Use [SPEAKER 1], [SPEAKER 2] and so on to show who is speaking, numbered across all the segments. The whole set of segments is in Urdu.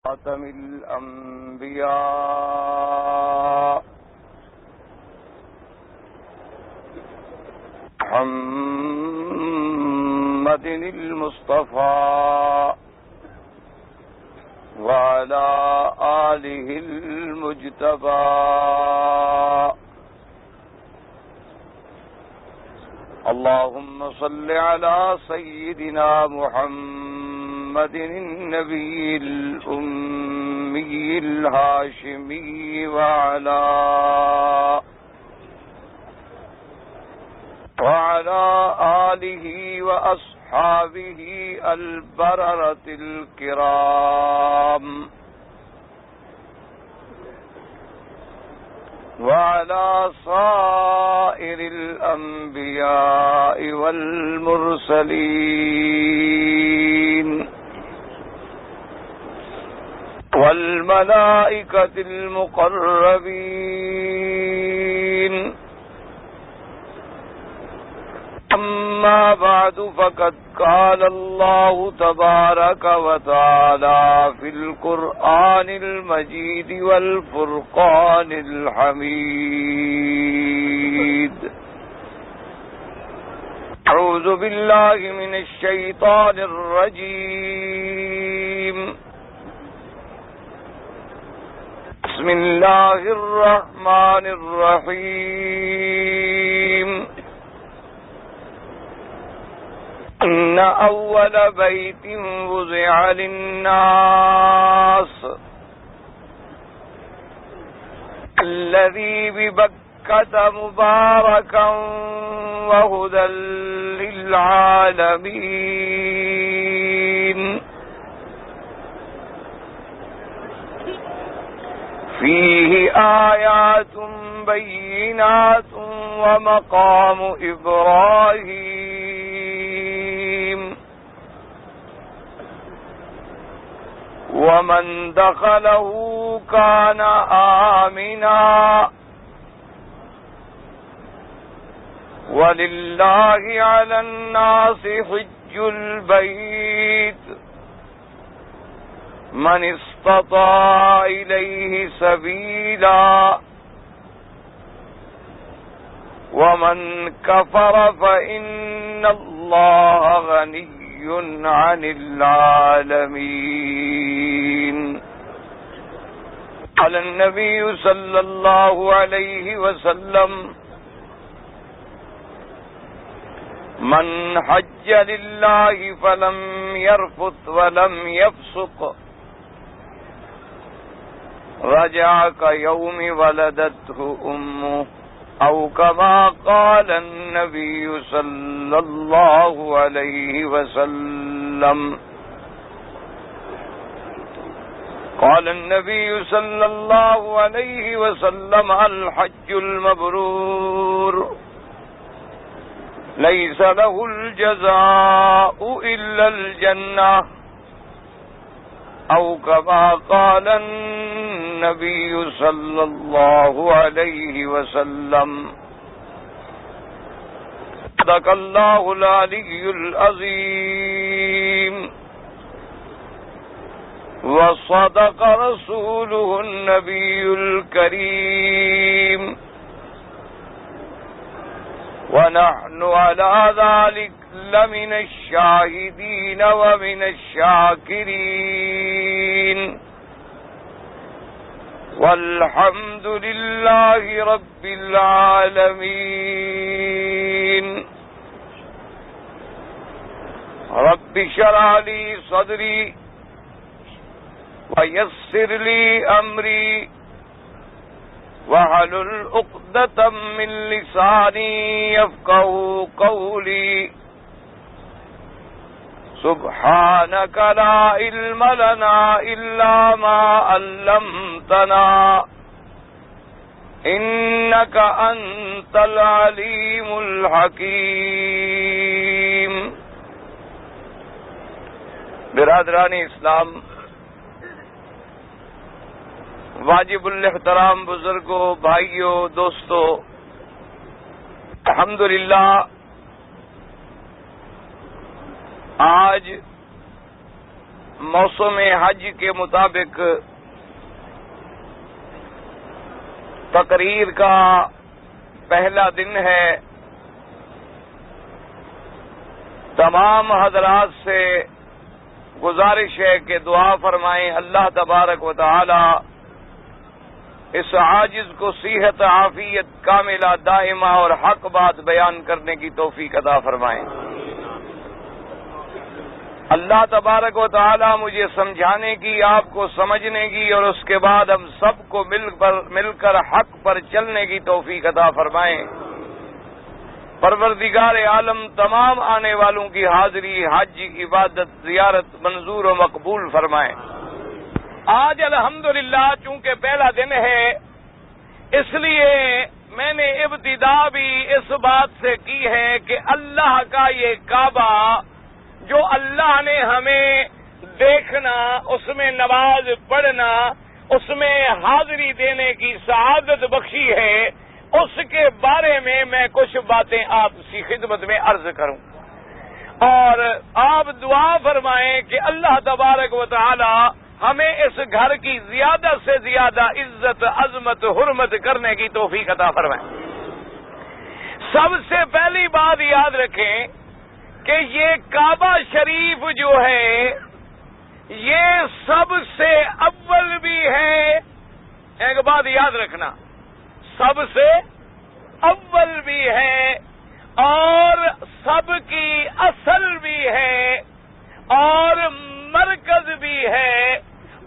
[SPEAKER 1] خاتم الأنبياء محمد المصطفى وعلى آله المجتبى اللهم صل على سيدنا محمد النبي الأمي الهاشمي وعلى آله وأصحابه البررة الكرام وعلى صائر الأنبياء والمرسلين والملائكة المقربين. أما بعد، فقد قال الله تبارك وتعالى في القرآن المجيد والفرقان الحميد: أعوذ بالله من الشيطان الرجيم. بسم الله الرحمن الرحيم. إن أول بيت وضع للناس الذي ببكة مباركا وهدى للعالمين فيه آيات بينات ومقام إبراهيم ومن دخله كان آمنا ولله على الناس حج البيت من استطاع إليه سبيلا ومن كفر فإن الله غني عن العالمين. قال النبي صلى الله عليه وسلم: من حج لله فلم يرفث ولم يفسق رجع كيوم ولدته أمه، أو كما قال النبي صلى الله عليه وسلم. قال النبي صلى الله عليه وسلم: الحج المبرور ليس له الجزاء إلا الجنة، أو كما قال النبي صلى الله عليه وسلم. صدق الله العلي العظيم وصدق رسوله النبي الكريم، ونحن على ذلك لمن الشاهدين ومن الشاكرين، والحمد لله رب العالمين. رب اشرح لي صدري ويسر لي أمري واحلل عقدة من لساني يفقهوا قولي. سبحانك لا علم لنا إلا ما علمتنا إنك أنت العليم الحكيم. برادران اسلام، واجب الاحترام بزرگوں، بھائیوں، دوستوں، الحمدللہ آج موسم حج کے مطابق تقریر کا پہلا دن ہے. تمام حضرات سے گزارش ہے کہ دعا فرمائیں اللہ تبارک و تعالی اس عاجز کو صحت عافیت کاملہ دائمہ اور حق بات بیان کرنے کی توفیق عطا فرمائیں. اللہ تبارک و تعالی مجھے سمجھانے کی، آپ کو سمجھنے کی، اور اس کے بعد ہم سب کو مل کر حق پر چلنے کی توفیق عطا فرمائیں. پروردگار عالم تمام آنے والوں کی حاضری، حج، عبادت، زیارت منظور و مقبول فرمائیں. آج الحمدللہ چونکہ پہلا دن ہے، اس لیے میں نے ابتدا بھی اس بات سے کی ہے کہ اللہ کا یہ کعبہ جو اللہ نے ہمیں دیکھنا، اس میں نماز پڑھنا، اس میں حاضری دینے کی سعادت بخشی ہے، اس کے بارے میں کچھ باتیں آپ کی خدمت میں عرض کروں، اور آپ دعا فرمائیں کہ اللہ تبارک و تعالی ہمیں اس گھر کی زیادہ سے زیادہ عزت، عظمت، حرمت کرنے کی توفیق عطا فرمائیں. سب سے پہلی بات یاد رکھیں کہ یہ کعبہ شریف جو ہے یہ سب سے اول بھی ہے. ایک بات یاد رکھنا، سب سے اول بھی ہے اور سب کی اصل بھی ہے اور مرکز بھی ہے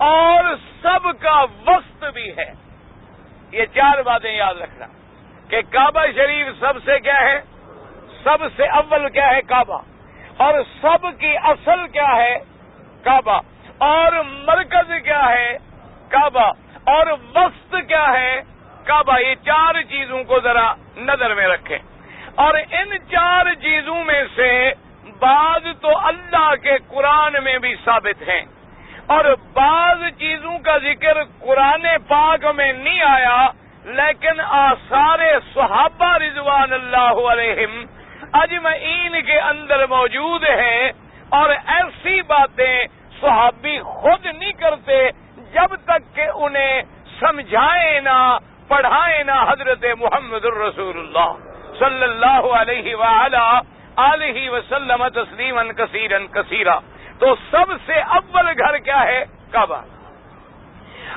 [SPEAKER 1] اور سب کا وسط بھی ہے. یہ چار باتیں یاد رکھنا کہ کعبہ شریف سب سے کیا ہے؟ سب سے اول کیا ہے؟ کعبہ. اور سب کی اصل کیا ہے؟ کعبہ. اور مرکز کیا ہے؟ کعبہ. اور وسط کیا ہے؟ کعبہ. یہ چار چیزوں کو ذرا نظر میں رکھیں، اور ان چار چیزوں میں سے بعض تو اللہ کے قرآن میں بھی ثابت ہیں اور بعض چیزوں کا ذکر قرآن پاک میں نہیں آیا، لیکن آثار صحابہ رضوان اللہ علیہم اجمعین کے اندر موجود ہیں. اور ایسی باتیں صحابی خود نہیں کرتے جب تک کہ انہیں سمجھائے نہ، پڑھائے نہ حضرت محمد الرسول اللہ صلی اللہ علیہ وآلہ آلہ وسلم تسلیما کثیرا کثیرا. تو سب سے اول گھر کیا ہے؟ کعبہ.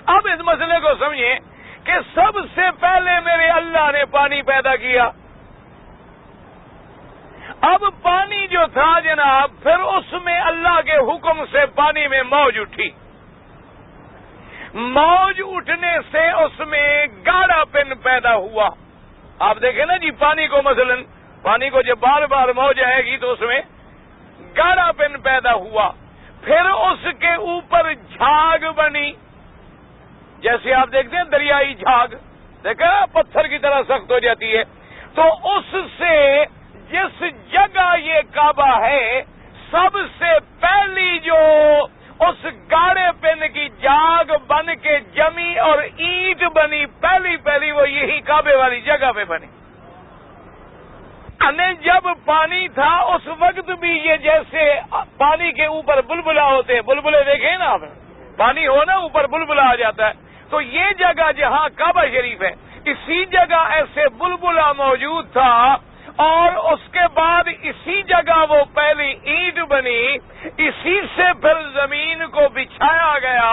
[SPEAKER 1] اب اس مسئلے کو سمجھیں کہ سب سے پہلے میرے اللہ نے پانی پیدا کیا. اب پانی جو تھا جناب، پھر اس میں اللہ کے حکم سے پانی میں موج اٹھی. موج اٹھنے سے اس میں گاڑا پن پیدا ہوا. آپ دیکھیں نا جی، پانی کو مثلا پانی کو جب بار بار موج آئے گی تو اس میں گاڑا پن پیدا ہوا. پھر اس کے اوپر جھاگ بنی، جیسے آپ دیکھتے ہیں دریائی جھاگ، دیکھا پتھر کی طرح سخت ہو جاتی ہے. تو اس سے جس جگہ یہ کعبہ ہے، سب سے پہلی جو اس گاڑے پن کی جاگ بن کے جمی اور اینٹ بنی، پہلی وہ یہی کعبے والی جگہ پہ بنی. جب پانی تھا اس وقت بھی یہ جیسے پانی کے اوپر بلبلا ہوتے ہیں، بلبلے دیکھیں نا آپ، پانی ہو نا اوپر بلبلا آ جاتا ہے. تو یہ جگہ جہاں کعبہ شریف ہے، اسی جگہ ایسے بلبلا موجود تھا، اور اس کے بعد اسی جگہ وہ پہلی اینٹ بنی، اسی سے پھر زمین کو بچھایا گیا،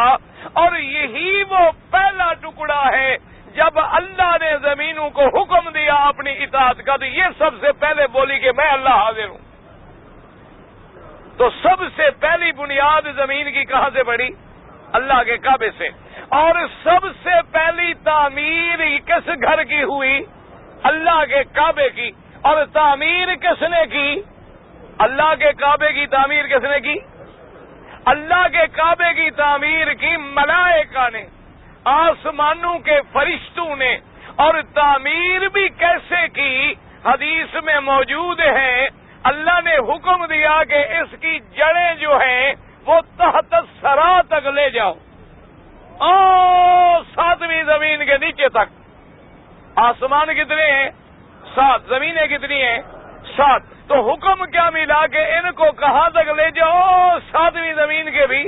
[SPEAKER 1] اور یہی وہ پہلا ٹکڑا ہے جب اللہ نے زمینوں کو حکم دیا اپنی اطاعت کا، تو یہ سب سے پہلے بولی کہ میں اللہ حاضر ہوں. تو سب سے پہلی بنیاد زمین کی کہاں سے پڑی؟ اللہ کے کعبے سے. اور سب سے پہلی تعمیر کس گھر کی ہوئی؟ اللہ کے کعبے کی. اور تعمیر کس نے کی؟ اللہ کے کعبے کی تعمیر کس نے کی؟ اللہ کے کعبے کی تعمیر کی ملائکہ نے، آسمانوں کے فرشتوں نے. اور تعمیر بھی کیسے کی؟ حدیث میں موجود ہے، اللہ نے حکم دیا کہ اس کی جڑیں جو ہیں وہ تحت الثری تک لے جاؤ، ساتویں زمین کے نیچے تک. آسمان کتنے ہیں؟ 7. زمینیں کتنی ہیں؟ 7. تو حکم کیا ملا کہ ان کو کہاں تک لے جاؤ؟ 7ویں زمین کے بھی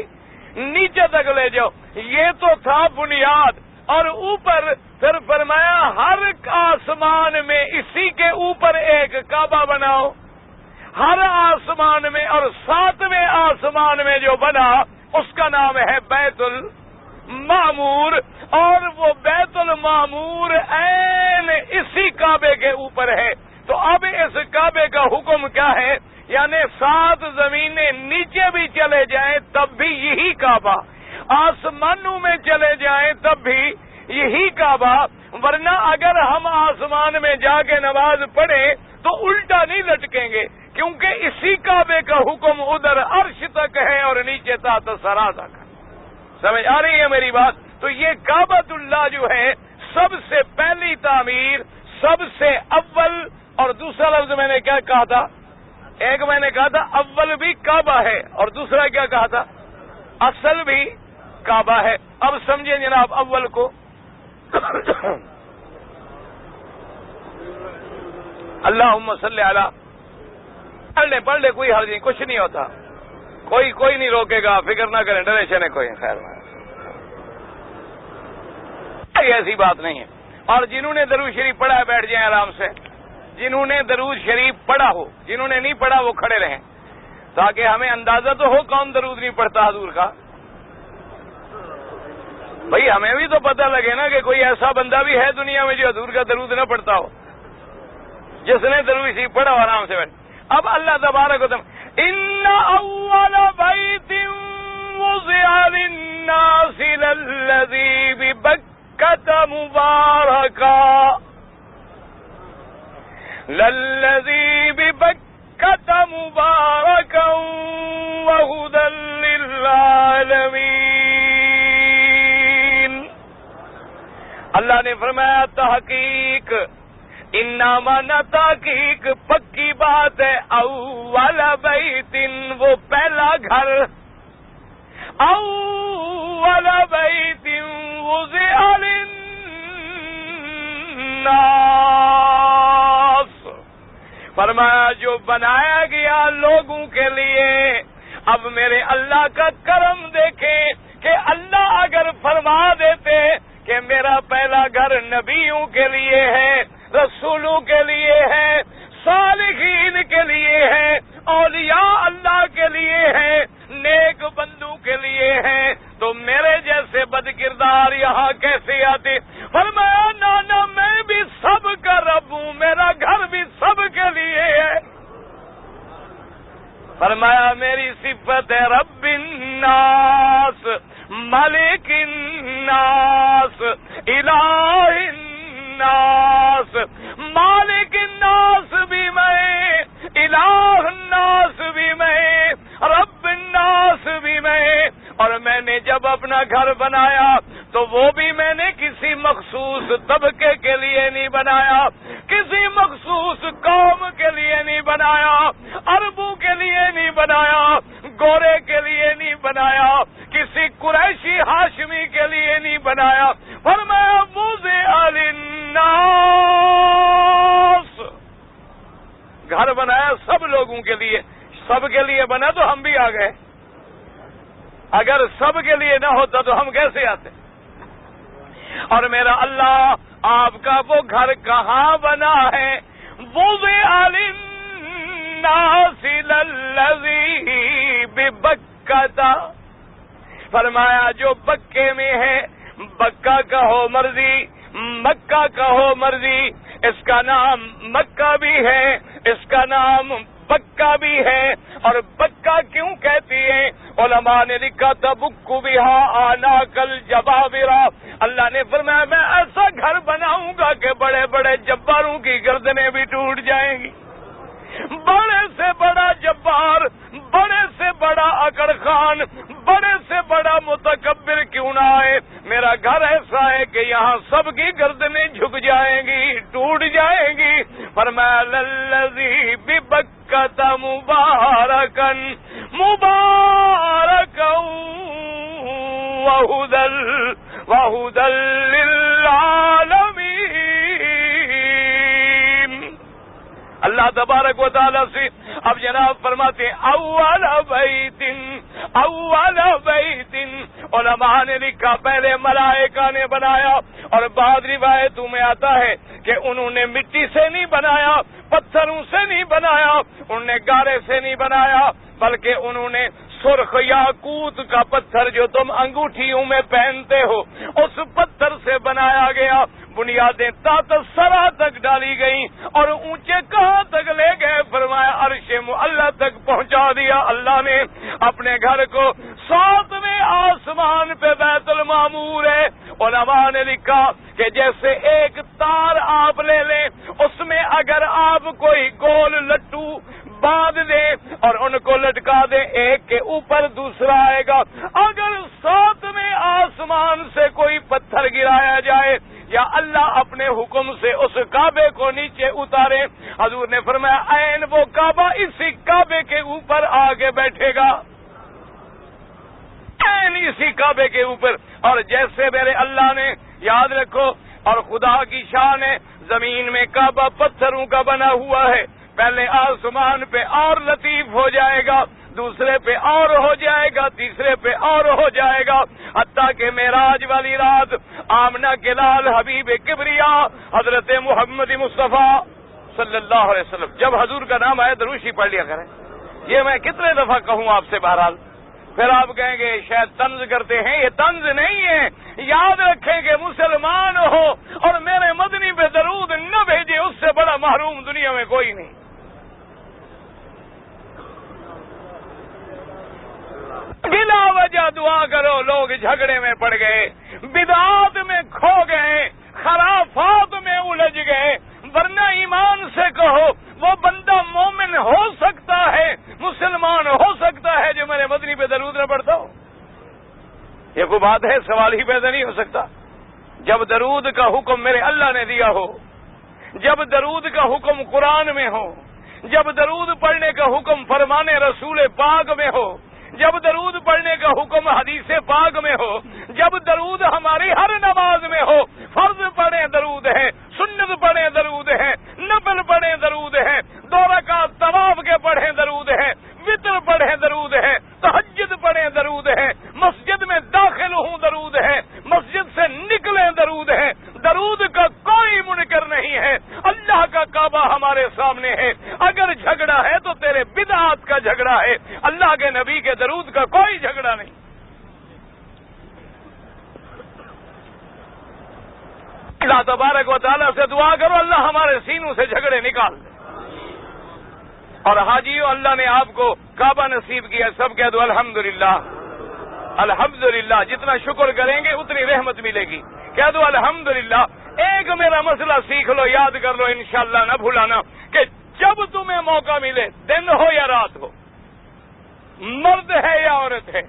[SPEAKER 1] نیچے تک لے جاؤ. یہ تو تھا بنیاد. اور اوپر پھر فرمایا ہر آسمان میں اسی کے اوپر ایک کعبہ بناؤ. ہر آسمان میں. اور 7ویں آسمان میں جو بنا اس کا نام ہے بیت المعمور. اور وہ بیت المعمور عین اسی کعبے کے اوپر ہے. تو اب اس کعبے کا حکم کیا ہے؟ یعنی 7 زمینیں نیچے بھی چلے جائیں تب بھی یہی کعبہ، آسمانوں میں چلے جائیں تب بھی یہی کعبہ. ورنہ اگر ہم آسمان میں جا کے نماز پڑھیں تو الٹا نہیں لٹکیں گے، کیونکہ اسی کعبے کا حکم ادھر عرش تک ہے اور نیچے تحت ثری تک. سمجھ آ رہی ہے میری بات؟ تو یہ کعبۃ اللہ جو ہے سب سے پہلی تعمیر، سب سے اول. اور دوسرا لفظ میں نے کیا کہا تھا؟ ایک میں نے کہا تھا اول بھی کعبہ ہے، اور دوسرا کیا کہا تھا؟ اصل بھی کعبہ ہے. اب سمجھیں جناب اول کو. اللہم صلی علی. پڑھ لے کوئی حرج نہیں، کچھ نہیں ہوتا، کوئی نہیں روکے گا، فکر نہ کریں، ڈریشن ہے کوئی. خیر ایسی بات نہیں ہے. اور جنہوں نے درود شریف پڑھا ہے بیٹھ جائیں آرام سے. جنہوں نے درود شریف پڑھا ہو، جنہوں نے نہیں پڑھا وہ کھڑے رہیں تاکہ ہمیں اندازہ تو ہو کون درود نہیں پڑھتا حضور کا. بھئی ہمیں بھی تو پتہ لگے نا کہ کوئی ایسا بندہ بھی ہے دنیا میں جو حضور کا درود نہ پڑھتا ہو. جس نے درود شریف پڑھا ہو آرام سے بیٹھ. اب اللہ تبارک و تعالی ان اول بیت وضع للناس للذی ببکۃ مبارکا للذی ببکۃ مبارکا وہدی للعالمین. اللہ نے فرمایا تحقیق، انما نہ تحقیق پکی بات ہے، اول بیت وہ پہلا گھر، اول بیت وضع للناس، فرمایا جو بنایا گیا لوگوں کے لیے. اب میرے اللہ کا کرم دیکھیں کہ اللہ اگر فرما دیتے کہ میرا پہلا گھر نبیوں کے لیے ہے، رسولوں کے لیے ہے، صالحین کے لیے ہے، اولیاء اللہ کے لیے ہے، نیک بندوں کے لیے ہے، تو میرے جیسے بد کردار یہاں کیسے آتے؟ فرمایا نانا میں بھی سب کا رب ہوں، میرا گھر بھی سب کے لیے ہے. فرمایا میری صفت ہے رب الناس، ملک الناس، الہ الناس. مالک الناس بھی میں، الہ الناس بھی میں، رب الناس بھی میں. اور میں نے جب اپنا گھر بنایا تو وہ بھی میں نے کسی مخصوص طبقے کے لیے نہیں بنایا، کسی مخصوص قوم کے لیے نہیں بنایا، عربوں کے لیے نہیں بنایا، گورے کے لیے نہیں بنایا، کسی قریشی ہاشمی کے لیے نہیں بنایا. فرمایا وضع للناس، گھر بنایا سب لوگوں کے لیے. سب کے لیے بنا تو ہم بھی آ گئے، اگر سب کے لیے نہ ہوتا تو ہم کیسے آتے؟ اور میرا اللہ آپ کا وہ گھر کہاں بنا ہے؟ وضع للناس للذی ببکۃ، فرمایا جو بکے میں ہے، بکہ کہو مرضی، مکہ کہو مرضی، اس کا نام مکہ بھی ہے، اس کا نام بکہ بھی ہے. اور بکہ کیوں کہتی ہے؟ علماء نے لکھا تھا بکو بہا آناک الجبابرہ. اللہ نے فرمایا میں ایسا گھر بناؤں گا کہ بڑے بڑے جباروں کی گردنیں بھی ٹوٹ جائیں گی. بڑے سے بڑا جبار، بڑے سے بڑا اکڑ خان، بڑے سے بڑا متکبر کیوں نہ آئے، میرا گھر ایسا ہے کہ یہاں سب کی گردنیں جھک جائیں گی، ٹوٹ جائیں گی. فرمایا للذی ببکۃ مبارکا مبارکا وہدی للعالمین. اللہ تبارک و تعالیٰ سے اب جناب فرماتے اول بیت، اول بیت، علماء نے لکھا پہلے ملائکہ نے بنایا، اور بعض روایتوں میں آتا ہے کہ انہوں نے مٹی سے نہیں بنایا، پتھروں سے نہیں بنایا، انہوں نے گارے سے نہیں بنایا، بلکہ انہوں نے سرخ یاقوت کا پتھر جو تم انگوٹھیوں میں پہنتے ہو اس پتھر سے بنایا گیا، بنیادیں تحت سرا تک ڈالی گئیں اور اونچے کہاں تک لے گئے؟ فرمایا عرش معلی تک پہنچا دیا اللہ نے اپنے گھر کو۔ 7ویں آسمان پہ بیت المعمور ہے۔ علماء نے لکھا کہ جیسے ایک تار آپ لے لیں، اس میں اگر آپ کوئی گول لٹو باندھ دیں اور ان کو لٹکا دیں، ایک کے اوپر دوسرا آئے گا۔ اگر 7ویں آسمان سے کوئی پتھر گرایا جائے یا اللہ اپنے حکم سے اس کعبے کو نیچے اتارے، حضور نے فرمایا عین وہ کعبہ اسی کعبے کے اوپر آ کے بیٹھے گا، عین اسی کعبے کے اوپر۔ اور جیسے میرے اللہ نے، یاد رکھو، اور خدا کی شان ہے، زمین میں کعبہ پتھروں کا بنا ہوا ہے، پہلے آسمان پہ اور لطیف ہو جائے گا، دوسرے پہ اور ہو جائے گا، تیسرے پہ اور ہو جائے گا، حتیٰ کہ معراج والی رات آمنہ کے لال حبیب کبریا حضرت محمد مصطفیٰ صلی اللہ علیہ وسلم، جب حضور کا نام آئے دروشی پڑھ لیا کریں۔ یہ میں کتنے دفعہ کہوں آپ سے، بہرحال پھر آپ کہیں گے شاید طنز کرتے ہیں، یہ طنز نہیں ہے۔ یاد رکھیں کہ مسلمان ہو اور میرے مدنی پہ درود نہ بھیجے، اس سے بڑا محروم دنیا میں کوئی نہیں۔ بلا وجہ دعا کرو، لوگ جھگڑے میں پڑ گئے، بدعات میں کھو گئے، خرافات میں الجھ گئے، ورنہ ایمان سے کہو وہ بندہ مومن ہو سکتا ہے، مسلمان ہو سکتا ہے جو میرے مدنی پہ درود نہ پڑھتا ہو؟ یہ کوئی بات ہے؟ سوال ہی پیدا نہیں ہو سکتا۔ جب درود کا حکم میرے اللہ نے دیا ہو، جب درود کا حکم قرآن میں ہو، جب درود پڑھنے کا حکم فرمان رسول پاک میں ہو، جب درود پڑھنے کا حکم حدیث پاک میں ہو، جب درود ہماری ہر نماز میں ہو، فرض پڑھیں درود ہے، سنت پڑھیں درود ہے، نفل پڑھیں درود ہے، 2 رکعت طواف کے پڑھیں درود ہے، وتر پڑھیں درود ہے، تہجد پڑھیں درود ہے، مسجد میں داخل ہوں درود ہے، مسجد سے نکلیں درود ہے، درود کا کوئی منکر نہیں ہے۔ اللہ کا کعبہ ہمارے سامنے ہے، اگر جھگڑا ہے تو تیرے بدعات کا جھگڑا ہے، اللہ کے نبی کے درود کا کوئی جھگڑا نہیں۔ اللہ تبارک و تعالیٰ سے دعا کرو اللہ ہمارے سینوں سے جھگڑے نکال دے۔ اور حاجیوں، اللہ نے آپ کو کعبہ نصیب کیا، سب کہہ دو الحمدللہ، الحمدللہ۔ جتنا شکر کریں گے اتنی رحمت ملے گی، کہہ دو الحمدللہ۔ ایک میرا مسئلہ سیکھ لو، یاد کر لو انشاءاللہ، نہ بھولانا کہ جب تمہیں موقع ملے، دن ہو یا رات ہو، مرد ہے یا عورت ہے،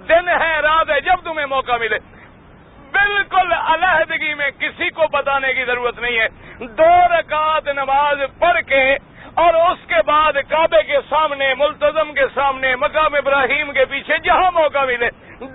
[SPEAKER 1] دن ہے رات ہے، جب تمہیں موقع ملے، بالکل علیحدگی میں کسی کو بتانے کی ضرورت نہیں ہے، 2 رکعت نماز پڑھ کے اور اس کے بعد کعبے کے سامنے، ملتزم کے سامنے، مقام ابراہیم کے پیچھے جہاں موقع ملے،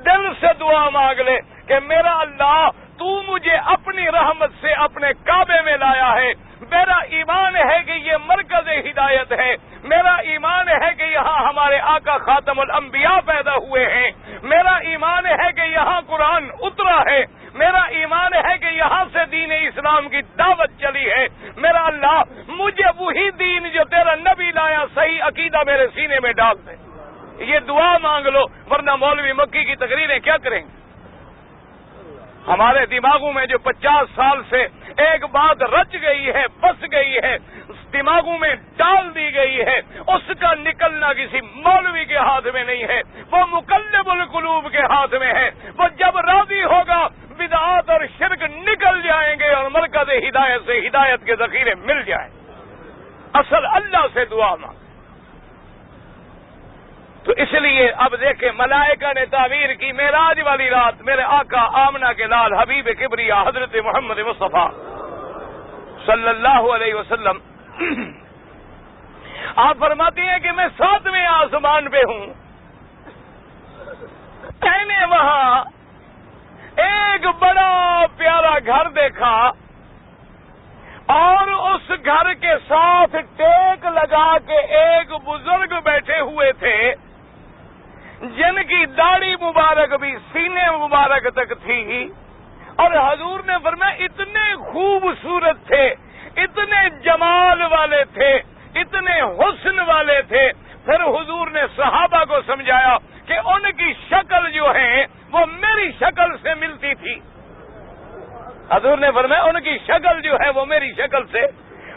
[SPEAKER 1] دل سے دعا مانگ لے کہ میرا اللہ تو مجھے اپنی رحمت سے اپنے کعبے میں لایا ہے، میرا ایمان ہے کہ یہ مرکز ہدایت ہے، میرا ایمان ہے کہ یہاں ہمارے آقا خاتم الانبیاء پیدا ہوئے ہیں، میرا ایمان ہے کہ یہاں قرآن اترا ہے، میرا ایمان ہے کہ یہاں سے دین اسلام کی دعوت چلی ہے، میرا اللہ مجھے وہی دین جو تیرا نبی لایا صحیح عقیدہ میرے سینے میں ڈال دے۔ یہ دعا مانگ لو، ورنہ مولوی مکی کی تقریریں کیا کریں گے؟ ہمارے دماغوں میں جو 50 سال سے ایک بات رچ گئی ہے، بس گئی ہے، دماغوں میں ڈال دی گئی ہے، اس کا نکلنا کسی مولوی کے ہاتھ میں نہیں ہے، وہ مقلب القلوب کے ہاتھ میں ہے۔ وہ جب راضی ہوگا بدعات اور شرک نکل جائیں گے اور مرکز ہدایت سے ہدایت کے ذخیرے مل جائیں۔ اصل اللہ سے دعا مانگ۔ تو اس لیے اب دیکھیں ملائکہ نے تعبیر کی معراج والی رات میرے آقا آمنہ کے لال حبیب کبریا حضرت محمد مصطفیٰ صلی اللہ علیہ وسلم، آپ فرماتی ہیں کہ میں 7ویں آسمان پہ ہوں، میں نے وہاں ایک بڑا پیارا گھر دیکھا اور اس گھر کے ساتھ ٹیک لگا کے ایک بزرگ بیٹھے ہوئے تھے، جن کی داڑھی مبارک بھی سینے مبارک تک تھی، اور حضور نے فرمایا اتنے خوبصورت تھے، اتنے جمال والے تھے، اتنے حسن والے تھے۔ پھر حضور نے صحابہ کو سمجھایا کہ ان کی شکل جو ہے وہ میری شکل سے ملتی تھی۔ حضور نے فرمایا ان کی شکل جو ہے وہ میری شکل سے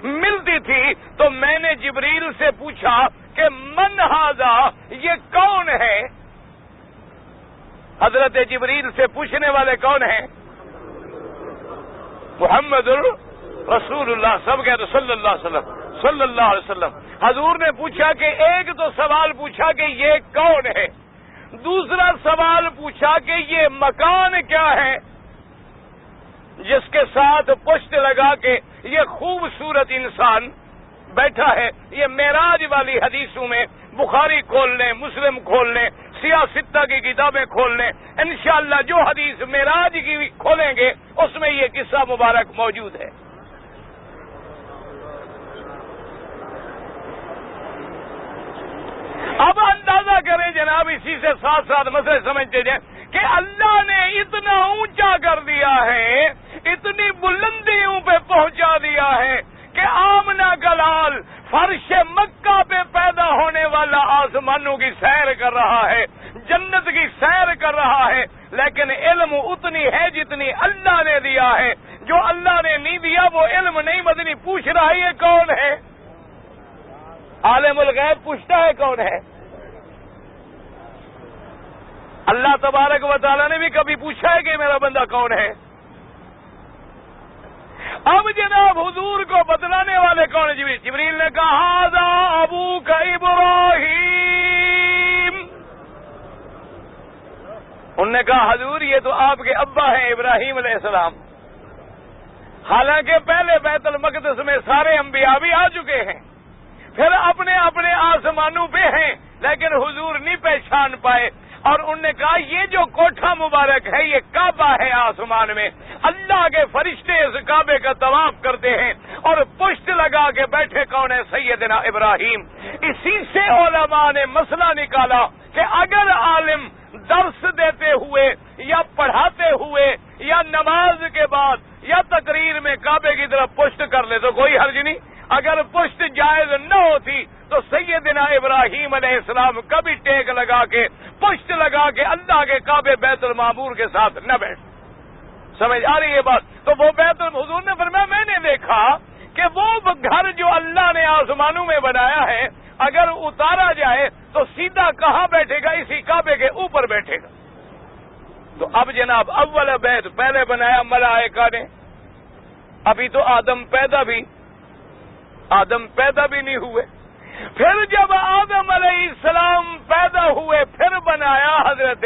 [SPEAKER 1] ملتی تھی۔ تو میں نے جبریل سے پوچھا کہ من ھذا، یہ کون ہے؟ حضرت جبریل سے پوچھنے والے کون ہیں؟ محمد رسول اللہ، سب کہتے صلی اللہ علیہ وسلم، صلی اللہ علیہ وسلم۔ حضور نے پوچھا کہ ایک تو سوال پوچھا کہ یہ کون ہے، دوسرا سوال پوچھا کہ یہ مکان کیا ہے جس کے ساتھ پشت لگا کے یہ خوبصورت انسان بیٹھا ہے۔ یہ معراج والی حدیثوں میں بخاری کھول لیں، مسلم کھول لیں، سیاہ ستہ کی کتابیں کھول لیں، انشاءاللہ جو حدیث معراج کی کھولیں گے اس میں یہ قصہ مبارک موجود ہے۔ اب اندازہ کریں جناب، اسی سے ساتھ ساتھ مسئلے سمجھتے جائیں کہ اللہ نے اتنا اونچا کر دیا ہے، اتنی بلندیوں پہ پہنچا دیا ہے کہ آمنہ کا لال فرش مکہ پہ پیدا ہونے والا آسمانوں کی سیر کر رہا ہے، جنت کی سیر کر رہا ہے، لیکن علم اتنی ہے جتنی اللہ نے دیا ہے۔ جو اللہ نے نہیں دیا وہ علم نہیں مدنی پوچھ رہا ہے یہ کون ہے؟ عالم الغیب پوچھتا ہے کون ہے؟ اللہ تبارک و تعالیٰ نے بھی کبھی پوچھا ہے کہ میرا بندہ کون ہے؟ اب جناب حضور کو بتلانے والے کون ہیں؟ جبریل نے کہا ھذا ابوک ابراہیم۔ انہوں نے کہا حضور یہ تو آپ کے ابا ہیں ابراہیم علیہ السلام۔ حالانکہ پہلے بیت المقدس میں سارے انبیاء بھی آ چکے ہیں، پھر اپنے اپنے آسمانوں پہ ہیں، لیکن حضور نہیں پہچان پائے۔ اور انہوں نے کہا یہ جو کوٹھا مبارک ہے یہ کعبہ ہے آسمان میں، اللہ کے فرشتے اس کعبے کا طواف کرتے ہیں، اور پشت لگا کے بیٹھے کون ہے؟ سیدنا ابراہیم۔ اسی سے علماء نے مسئلہ نکالا کہ اگر عالم درس دیتے ہوئے یا پڑھاتے ہوئے یا نماز کے بعد یا تقریر میں کعبے کی طرف پشت کر لے تو کوئی حرج نہیں، اگر پشت جائز نہ ہوتی تو سیدنا ابراہیم علیہ السلام کبھی ٹیک لگا کے پشت لگا کے اللہ کے کعبے بیت المعمور کے ساتھ نہ بیٹھ۔ سمجھ آ رہی ہے بات؟ تو وہ بیت حضور نے فرمایا میں نے دیکھا کہ وہ گھر جو اللہ نے آسمانوں میں بنایا ہے اگر اتارا جائے تو سیدھا کہاں بیٹھے گا؟ اسی کعبے کے اوپر بیٹھے گا۔ تو اب جناب اول بیت پہلے بنایا ملائکہ نے، ابھی تو آدم پیدا بھی نہیں ہوئے۔ پھر جب آدم علیہ السلام پیدا ہوئے پھر بنایا حضرت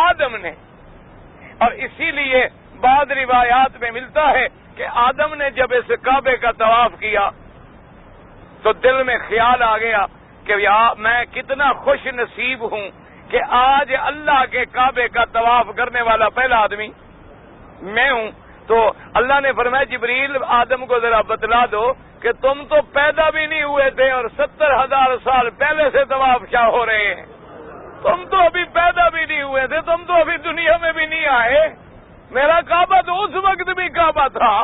[SPEAKER 1] آدم نے۔ اور اسی لیے بعض روایات میں ملتا ہے کہ آدم نے جب اس کعبے کا طواف کیا تو دل میں خیال آ گیا کہ میں کتنا خوش نصیب ہوں کہ آج اللہ کے کعبے کا طواف کرنے والا پہلا آدمی میں ہوں۔ تو اللہ نے فرمایا جبریل آدم کو ذرا بتلا دو کہ تم تو پیدا بھی نہیں ہوئے تھے اور 70,000 سال پہلے سے طواف شاہ ہو رہے ہیں، تم تو ابھی پیدا بھی نہیں ہوئے تھے، تم تو ابھی دنیا میں بھی نہیں آئے، میرا کعبہ تو اس وقت بھی کعبہ تھا۔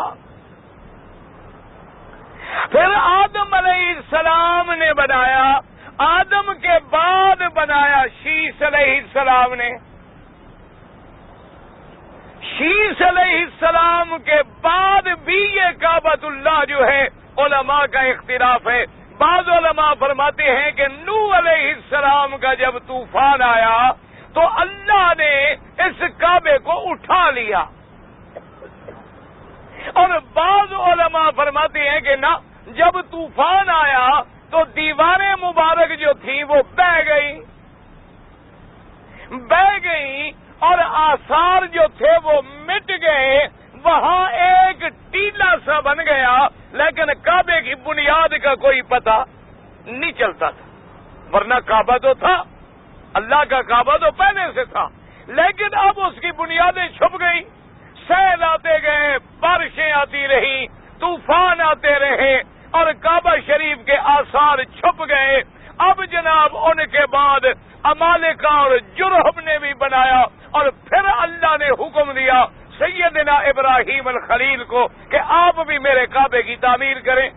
[SPEAKER 1] پھر آدم علیہ السلام نے بنایا، آدم کے بعد بنایا شیس علیہ السلام نے۔ شیس علیہ السلام کے بعد بھی یہ کعبۃ اللہ جو ہے علماء کا اختلاف ہے۔ بعض علماء فرماتے ہیں کہ نوح علیہ السلام کا جب طوفان آیا تو اللہ نے اس کعبے کو اٹھا لیا، اور بعض علماء فرماتے ہیں کہ نہ، جب طوفان آیا تو دیواریں مبارک جو تھیں وہ بہہ گئیں اور آثار جو تھے وہ مٹ گئے، وہاں ایک ٹیلا سا بن گیا، لیکن کعبے کی بنیاد کا کوئی پتہ نہیں چلتا تھا، ورنہ کعبہ تو تھا، اللہ کا کعبہ تو پہلے سے تھا، لیکن اب اس کی بنیادیں چھپ گئی، سیل آتے گئے، بارشیں آتی رہیں، طوفان آتے رہے اور کعبہ شریف کے آثار چھپ گئے۔ اب جناب ان کے بعد امالکہ اور جرہم نے بھی بنایا، اور پھر اللہ نے حکم دیا سیدنا ابراہیم الخلیل کو کہ آپ بھی میرے کعبے کی تعمیر کریں۔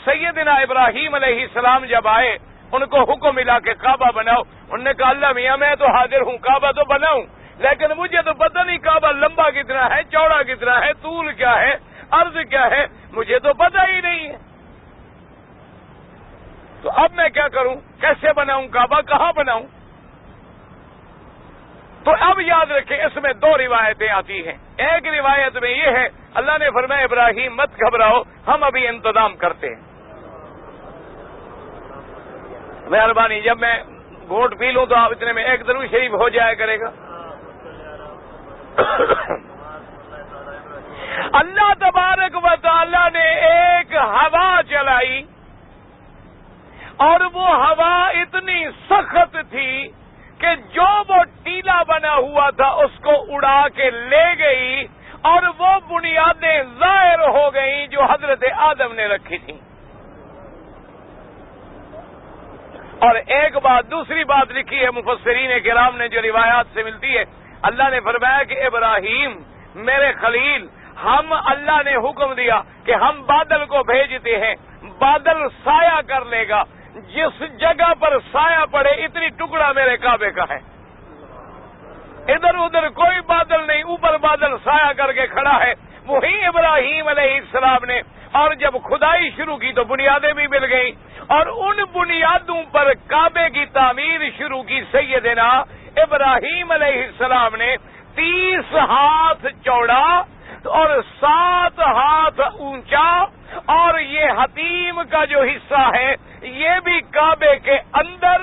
[SPEAKER 1] سیدنا ابراہیم علیہ السلام جب آئے، ان کو حکم ملا کہ کعبہ بناؤ۔ انہوں نے کہا اللہ میاں میں تو حاضر ہوں، کعبہ تو بناؤں، لیکن مجھے تو پتہ نہیں کعبہ لمبا کتنا ہے، چوڑا کتنا ہے، طول کیا ہے، عرض کیا ہے، مجھے تو پتہ ہی نہیں ہے۔ تو اب میں کیا کروں، کیسے بناؤں کعبہ، کہاں بناؤں؟ تو اب یاد رکھیں اس میں دو روایتیں آتی ہیں۔ ایک روایت میں یہ ہے اللہ نے فرمایا ابراہیم مت گھبراؤ، ہم ابھی انتظام کرتے ہیں۔ مہربانی جب میں گھونٹ پی لوں تو آپ اتنے میں ایک درود شریف ہو جایا کرے گا۔ اللہ تبارک و تعالی نے ایک ہوا چلائی، اور وہ ہوا اتنی سخت تھی کہ جو وہ ٹیلا بنا ہوا تھا اس کو اڑا کے لے گئی، اور وہ بنیادیں ظاہر ہو گئیں جو حضرت آدم نے رکھی تھیں۔ اور ایک بات، دوسری بات لکھی ہے مفسرین کرام نے جو روایات سے ملتی ہے، اللہ نے فرمایا کہ ابراہیم میرے خلیل، ہم اللہ نے حکم دیا کہ ہم بادل کو بھیجتے ہیں، بادل سایہ کر لے گا، جس جگہ پر سایہ پڑے اتنی ٹکڑا میرے کعبے کا ہے، ادھر ادھر کوئی بادل نہیں، اوپر بادل سایہ کر کے کھڑا ہے، وہی ابراہیم علیہ السلام نے۔ اور جب کھدائی شروع کی تو بنیادیں بھی مل گئیں، اور ان بنیادوں پر کعبے کی تعمیر شروع کی سیدنا ابراہیم علیہ السلام نے۔ 30 ہاتھ چوڑا اور 7 ہاتھ اونچا، اور یہ حتیم کا جو حصہ ہے یہ بھی کعبے کے اندر،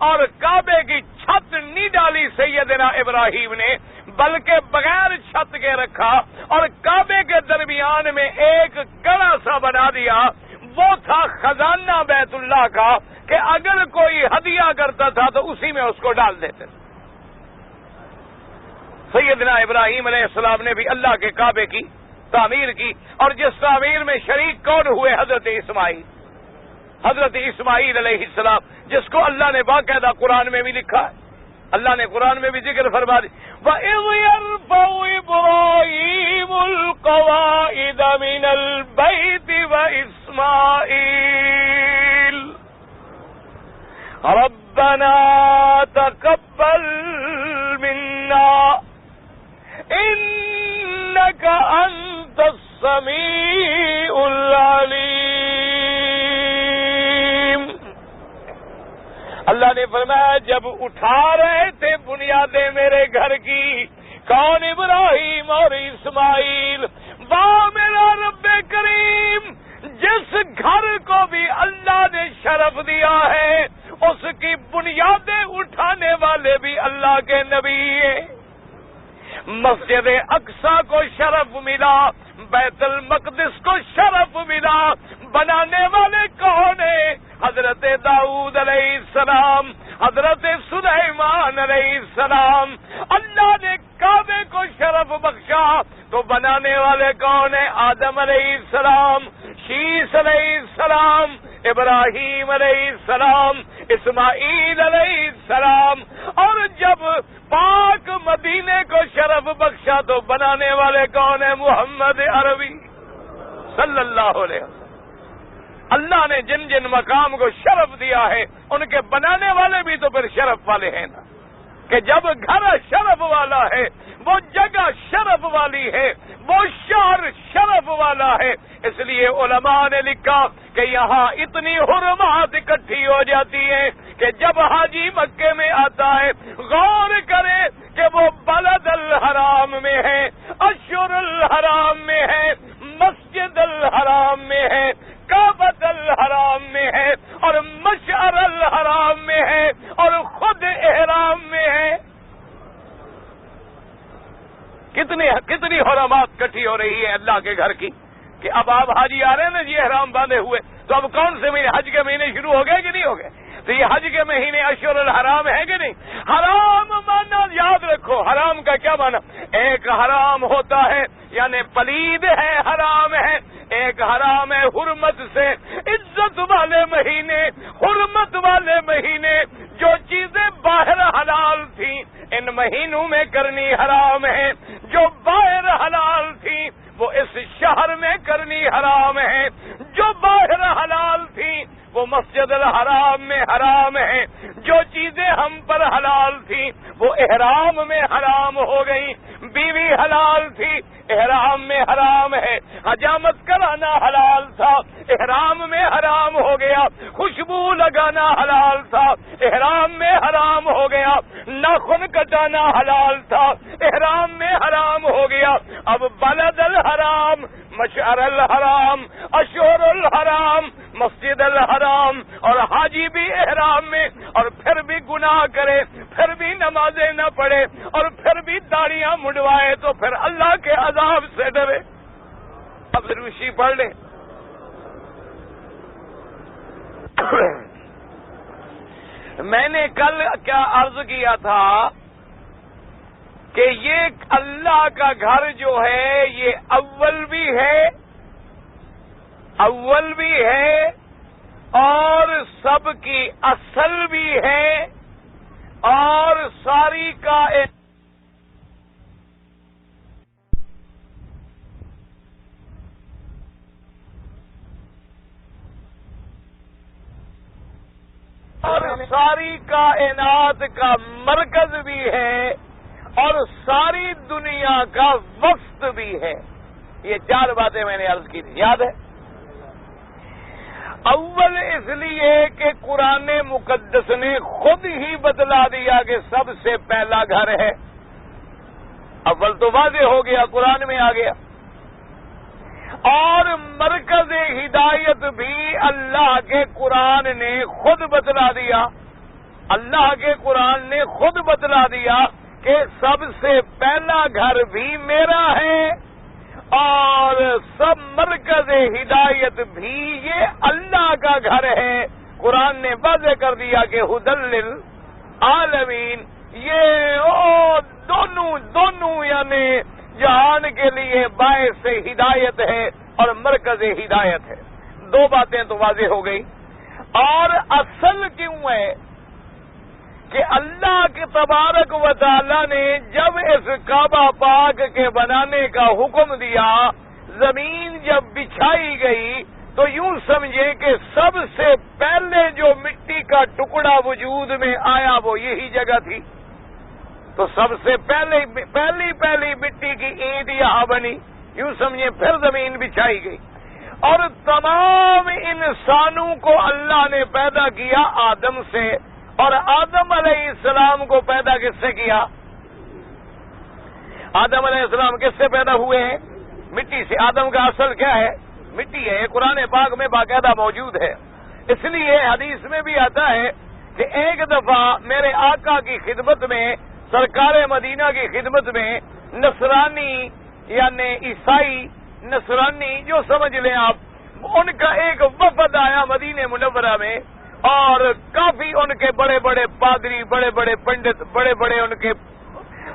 [SPEAKER 1] اور کعبے کی چھت نہیں ڈالی سیدنا ابراہیم نے، بلکہ بغیر چھت کے رکھا، اور کعبے کے درمیان میں ایک کڑا سا بنا دیا، وہ تھا خزانہ بیت اللہ کا، کہ اگر کوئی ہدیہ کرتا تھا تو اسی میں اس کو ڈال دیتے تھے۔ سیدنا ابراہیم علیہ السلام نے بھی اللہ کے کعبے کی تعمیر کی، اور جس تعمیر میں شریک کون ہوئے؟ حضرت اسماعیل، حضرت اسماعیل علیہ السلام، جس کو اللہ نے باقاعدہ قرآن میں بھی لکھا ہے، اللہ نے قرآن میں بھی ذکر فرما دی، وَإِذْ يَرْفَعُ إِبْرَاهِيمُ الْقَوَاعِدَ مِنَ الْبَيْتِ وَإِسْمَاعِيلُ رَبَّنَا تَقَبَّلْ مِنَّا إِنَّكَ أَنْتَ السَّمِيعُ الْعَلِيمُ۔ اللہ نے فرمایا جب اٹھا رہے تھے بنیادیں میرے گھر کی، کون؟ ابراہیم اور اسماعیل، واہ میرا رب کریم، جس گھر کو بھی اللہ نے شرف دیا ہے اس کی بنیادیں اٹھانے والے بھی اللہ کے نبی ہیں۔ مسجد اقصی کو شرف ملا، بیت المقدس کو شرف ملا، بنانے والے کون ہیں؟ حضرت داؤد علیہ السلام، حضرت سلیمان علیہ السلام۔ اللہ نے کعبے کو شرف بخشا تو بنانے والے کون ہیں؟ آدم علیہ السلام، شیس علیہ السلام، ابراہیم علیہ السلام، اسماعیل علیہ السلام۔ اور جب پاک مدینے کو شرف بخشا تو بنانے والے کون ہیں؟ محمد عربی صلی اللہ علیہ وسلم۔ اللہ نے جن جن مقام کو شرف دیا ہے ان کے بنانے والے بھی تو پھر شرف والے ہیں نا، کہ جب گھر شرف والا ہے، وہ جگہ شرف والی ہے، وہ شہر شرف والا ہے۔ اس لیے علماء نے لکھا کہ یہاں اتنی حرمات اکٹھی ہو جاتی ہیں کہ جب حاجی مکے میں آتا ہے غور کرے کہ وہ بلد الحرام میں ہے، اشہر الحرام میں ہے، مسجد الحرام میں ہے، کعبۃ الحرام میں ہے، اور مشعر الحرام میں ہے، اور خود احرام میں ہے۔ کتنی حرمات کٹھی ہو رہی ہے اللہ کے گھر کی، کہ اب آپ حاجی آ رہے ہیں نا جی احرام باندھے ہوئے، تو اب کون سے مہینے؟ حج کے مہینے شروع ہو گئے کہ نہیں ہو گئے؟ تو یہ حج کے مہینے اشہر الحرام ہے کہ نہیں؟ حرام مانا یاد رکھو، حرام کا کیا مانا؟ ایک حرام ہوتا ہے یعنی پلید ہے، حرام ہے، ایک حرام ہے حرمت سے، عزت والے مہینے، حرمت والے مہینے، جو چیز مہینوں میں کرنی حرام ہے، جو باہر حلال تھی وہ اس شہر میں کرنی حرام ہے، جو باہر حلال تھی وہ مسجد الحرام میں حرام ہے، جو چیزیں ہم پر حلال تھی وہ احرام میں حرام ہو گئی، بیوی حلال تھی احرام میں حرام ہے، حجامت کرانا حلال تھا احرام میں حرام ہو گیا، خوشبو لگانا حلال تھا احرام میں حرام ہو گیا، ناخن کٹانا حلال تھا احرام میں حرام ہو گیا، اب بلد الحرام، مشعر الحرام، اشہر الحرام، مسجد الحرام اور حاجی بھی احرام میں، اور پھر بھی گناہ کرے، پھر بھی نمازیں نہ پڑھے اور پھر بھی داڑیاں مڈوائے تو پھر اللہ کے عذاب سے ڈرے۔ اب روشی پڑھ لیں۔ میں نے کل کیا عرض کیا تھا کہ یہ اللہ کا گھر جو ہے یہ اول بھی ہے اور سب کی اصل بھی ہے اور ساری کائنات کا مرکز بھی ہے اور ساری دنیا کا وسط بھی ہے۔ یہ 4 باتیں میں نے عرض کی تھی، یاد ہے؟ اول اس لیے کہ قرآن مقدس نے خود ہی بتلا دیا کہ سب سے پہلا گھر ہے، اول تو واضح ہو گیا، قرآن میں آ گیا، اور مرکز ہدایت بھی اللہ کے قرآن نے خود بتلا دیا، اللہ کے قرآن نے خود بتلا دیا کہ سب سے پہلا گھر بھی میرا ہے اور سب مرکز ہدایت بھی یہ اللہ کا گھر ہے۔ قرآن نے واضح کر دیا کہ ہدی للعالمین، یہ دونوں یعنی جہان کے لیے باعث ہدایت ہے اور مرکز ہدایت ہے۔ 2 باتیں تو واضح ہو گئی۔ اور اصل کیوں ہے کہ اللہ کے تبارک و تعالی نے جب اس کعبہ پاک کے بنانے کا حکم دیا، زمین جب بچھائی گئی تو یوں سمجھے کہ سب سے پہلے جو مٹی کا ٹکڑا وجود میں آیا وہ یہی جگہ تھی، تو سب سے پہلی مٹی کی اینٹ یہاں بنی، یوں سمجھے پھر زمین بچھائی گئی، اور تمام انسانوں کو اللہ نے پیدا کیا آدم سے، اور آدم علیہ السلام کو پیدا کس سے کیا؟ آدم علیہ السلام کس سے پیدا ہوئے ہیں؟ مٹی سے۔ آدم کا اصل کیا ہے؟ مٹی ہے، قرآن پاک میں باقاعدہ موجود ہے۔ اس لیے حدیث میں بھی آتا ہے کہ ایک دفعہ میرے آقا کی خدمت میں، سرکار مدینہ کی خدمت میں، نصرانی یعنی عیسائی، نصرانی جو سمجھ لیں آپ، ان کا ایک وفد آیا مدینہ منورہ میں، اور کافی ان کے بڑے بڑے پادری، بڑے بڑے پنڈت، بڑے بڑے ان کے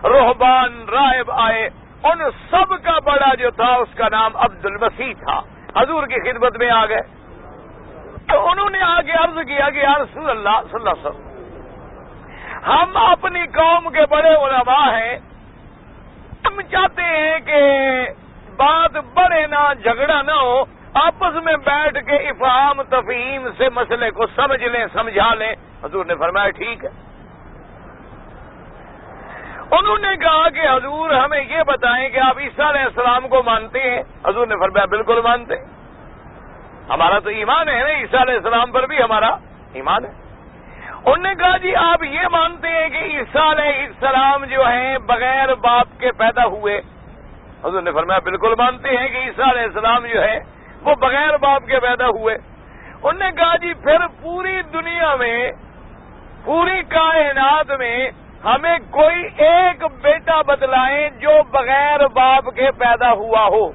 [SPEAKER 1] رہبان، راہب آئے، ان سب کا بڑا جو تھا اس کا نام عبد المسیح تھا، حضور کی خدمت میں آ گئے، تو انہوں نے آگے عرض کیا کہ یا رسول اللہ صلی اللہ علیہ وسلم، ہم اپنی قوم کے بڑے علماء ہیں، ہم چاہتے ہیں کہ بات بڑے نہ جھگڑا نہ ہو، آپس میں بیٹھ کے افہام تفہیم سے مسئلے کو سمجھ لیں، سمجھا لیں۔ حضور نے فرمایا ٹھیک ہے۔ انہوں نے کہا کہ حضور ہمیں یہ بتائیں کہ آپ عیسیٰ علیہ السلام کو مانتے ہیں؟ حضور نے فرمایا بالکل مانتے، ہمارا تو ایمان ہے نا، عیسیٰ علیہ السلام پر بھی ہمارا ایمان ہے۔ انہوں نے کہا جی آپ یہ مانتے ہیں کہ عیسیٰ علیہ السلام جو ہیں بغیر باپ کے پیدا ہوئے؟ حضور نے فرمایا بالکل مانتے ہیں کہ عیسیٰ علیہ السلام جو ہے وہ بغیر باپ کے پیدا ہوئے۔ انہوں نے کہا جی پھر پوری دنیا میں، پوری کائنات میں ہمیں کوئی ایک بیٹا بتلائیں جو بغیر باپ کے پیدا ہوا ہو،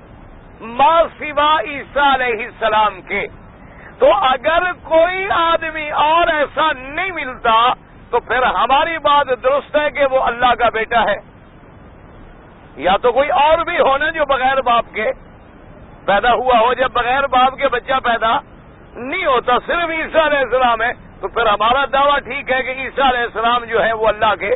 [SPEAKER 1] ما سوا عیسیٰ علیہ السلام کے۔ تو اگر کوئی آدمی اور ایسا نہیں ملتا تو پھر ہماری بات درست ہے کہ وہ اللہ کا بیٹا ہے، یا تو کوئی اور بھی ہونا جو بغیر باپ کے پیدا ہوا ہو۔ جب بغیر باپ کے بچہ پیدا نہیں ہوتا، صرف عیسیٰ علیہ السلام ہے، تو پھر ہمارا دعویٰ ٹھیک ہے کہ عیسیٰ علیہ السلام جو ہے وہ اللہ کے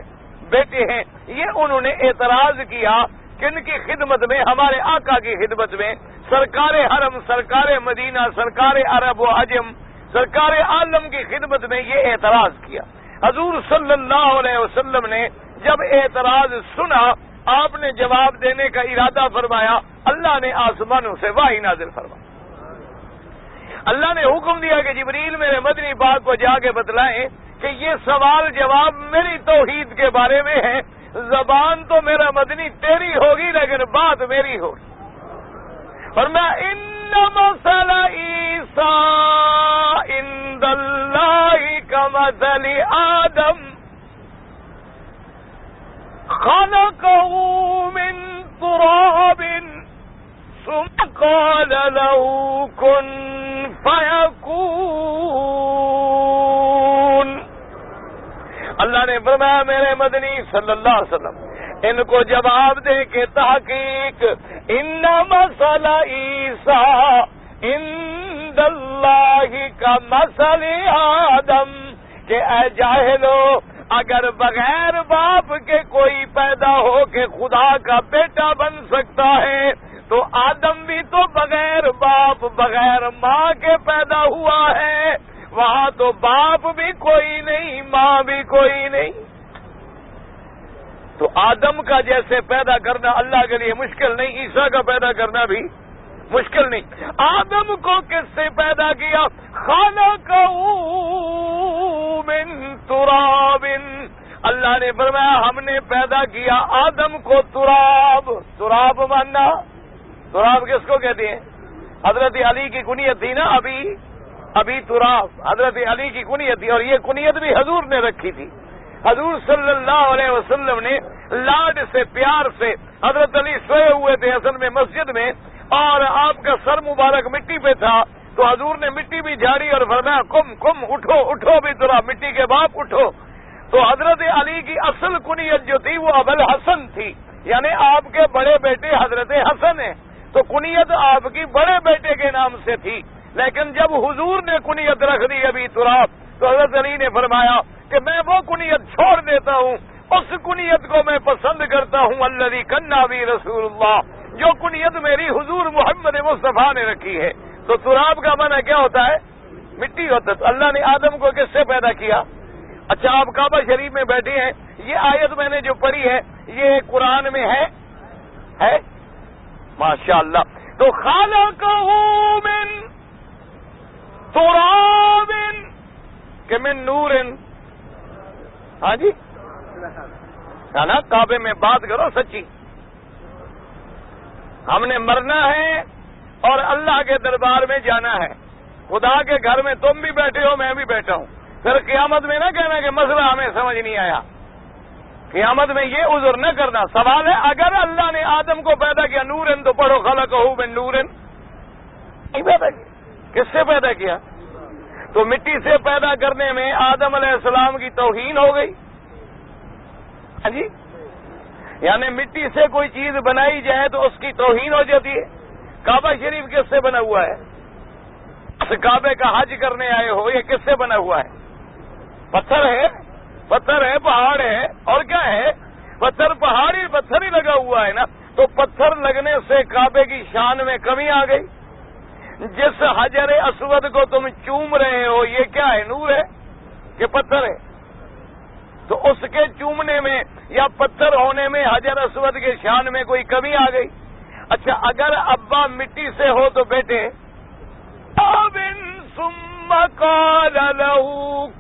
[SPEAKER 1] بیٹے ہیں۔ یہ انہوں نے اعتراض کیا کن کی خدمت میں؟ ہمارے آقا کی خدمت میں، سرکار حرم، سرکار مدینہ، سرکار عرب و عجم، سرکار عالم کی خدمت میں یہ اعتراض کیا۔ حضور صلی اللہ علیہ وسلم نے جب اعتراض سنا، آپ نے جواب دینے کا ارادہ فرمایا، اللہ نے آسمانوں سے وحی نازل فرمایا۔ اللہ نے حکم دیا کہ جبریل میرے مدنی پاک کو جا کے بتلائیں کہ یہ سوال جواب میری توحید کے بارے میں ہے، زبان تو میرا مدنی تیری ہوگی لیکن بات میری ہوگی۔ فرمایا ان مثل عیسیٰ عند اللہ کمثل آدم خلقه من تراب ثم قال له كن فيكون۔ اللہ نے فرمایا میرے مدنی صلی اللہ علیہ وسلم ان کو جواب دے کے تحقیق ان مثل عیسیٰ عند اللہ کمثل آدم، کہ اے جاہلو اگر بغیر باپ کے کوئی پیدا ہو کے خدا کا بیٹا بن سکتا ہے تو آدم بھی تو بغیر باپ بغیر ماں کے پیدا ہوا ہے، وہاں تو باپ بھی کوئی نہیں ماں بھی کوئی نہیں۔ تو آدم کا جیسے پیدا کرنا اللہ کے لیے مشکل نہیں، عیسیٰ کا پیدا کرنا بھی مشکل نہیں۔ آدم کو کس سے پیدا کیا؟ خلقہ من تراب، اللہ نے فرمایا ہم نے پیدا کیا آدم کو تراب۔ تراب ماننا، تراب کس کو کہتے ہیں؟ حضرت علی کی کنیت تھی نا، ابھی تراب حضرت علی کی کنیت تھی، اور یہ کنیت بھی حضور نے رکھی تھی۔ حضور صلی اللہ علیہ وسلم نے لاڈ سے پیار سے، حضرت علی سوئے ہوئے تھے اصل میں مسجد میں، اور آپ کا سر مبارک مٹی پہ تھا، تو حضور نے مٹی بھی جھاڑی اور فرمایا کم کم اٹھو اٹھو بھی تراب، مٹی کے باپ اٹھو۔ تو حضرت علی کی اصل کنیت جو تھی وہ ابوالحسن تھی، یعنی آپ کے بڑے بیٹے حضرت حسن ہیں، تو کنیت آپ کی بڑے بیٹے کے نام سے تھی۔ لیکن جب حضور نے کنیت رکھ دی ابھی تراب، تو حضرت علی نے فرمایا کہ میں وہ کنیت چھوڑ دیتا ہوں، اس کنیت کو میں پسند کرتا ہوں الذی کنا بی رسول اللہ، جو کنیت میری حضور محمد مصطفیٰ نے رکھی ہے۔ تو تراب کا معنی کیا ہوتا ہے؟ مٹی ہوتا ہے۔ تو اللہ نے آدم کو کس سے پیدا کیا؟ اچھا آپ کعبہ شریف میں بیٹھے ہیں، یہ آیت میں نے جو پڑھی ہے یہ قرآن میں ہے ماشاءاللہ۔ تو خلقہ من تراب کہ من نور، ہاں جی نا، کعبے میں بات کرو سچی۔ ہم نے مرنا ہے اور اللہ کے دربار میں جانا ہے، خدا کے گھر میں تم بھی بیٹھے ہو میں بھی بیٹھا ہوں، پھر قیامت میں نہ کہنا کہ مسئلہ ہمیں سمجھ نہیں آیا، قیامت میں یہ عذر نہ کرنا۔ سوال ہے اگر اللہ نے آدم کو پیدا کیا نورن، تو پڑھو خلقہ من نورن، نہیں پیدا کیا، کس سے پیدا کیا؟ تو مٹی سے پیدا کرنے میں آدم علیہ السلام کی توہین ہو گئی، ہاں جی، یعنی مٹی سے کوئی چیز بنائی جائے تو اس کی توہین ہو جاتی ہے۔ کعبہ شریف کس سے بنا ہوا ہے؟ اس کعبے کا حج کرنے آئے ہو، یہ کس سے بنا ہوا ہے؟ پتھر ہے، پتھر ہے، پہاڑ ہے، اور کیا ہے؟ پتھر، پہاڑی پتھر ہی لگا ہوا ہے نا، تو پتھر لگنے سے کعبے کی شان میں کمی آ گئی۔ جس حجر اسود کو تم چوم رہے ہو یہ کیا ہے؟ نور ہے کہ پتھر ہے؟ تو اس کے چومنے میں یا پتھر ہونے میں حجر اسود کے شان میں کوئی کمی آ گئی؟ اچھا اگر ابا مٹی سے ہو تو بیٹے ثم قال له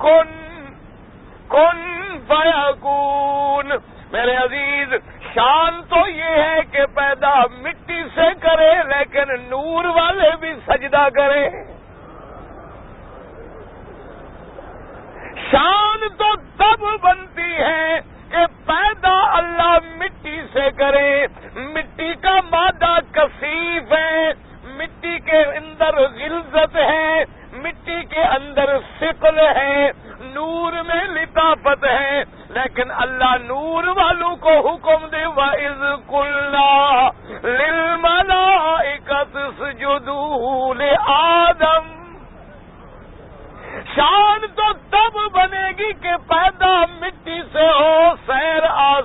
[SPEAKER 1] کن فیکون، میرے عزیز شان تو یہ ہے کہ پیدا مٹی سے کرے لیکن نور والے بھی سجدہ کریں۔ شان تو تب بنتی ہے کہ پیدا اللہ مٹی سے کرے، مٹی کا مادہ کثیف ہے، مٹی کے اندر غلظت ہے، مٹی کے اندر ثقل ہے، نور میں لطافت ہے، لیکن اللہ نور والوں کو حکم دے وَإِذْ قُلْنَا لِلْمَلَائِكَةِ اسْجُدُوا لِآدَمَ۔ شان تو تب بنے گی کہ پیدا مٹی سے ہو، سیر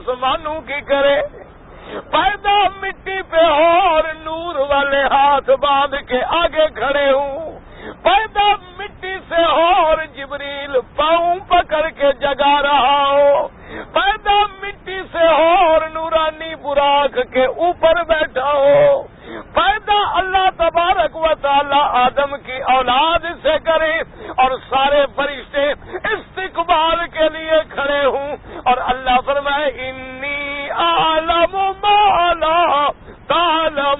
[SPEAKER 1] آسمانوں کی کرے، پیدا مٹی پہ اور نور والے ہاتھ باندھ کے آگے کھڑے ہوں، پیدا مٹی سے اور جبریل پاؤں پکڑ کے جگا رہا ہو، پیدا مٹی سے اور نورانی براق کے اوپر بیٹھا ہو، پیدا اللہ تبارک و تعالی آدم کی اولاد سے کرے اور سارے فرشتے استقبال کے لیے کھڑے ہوں، اور اللہ فرمائے انی اعلم ما لا تعلمون۔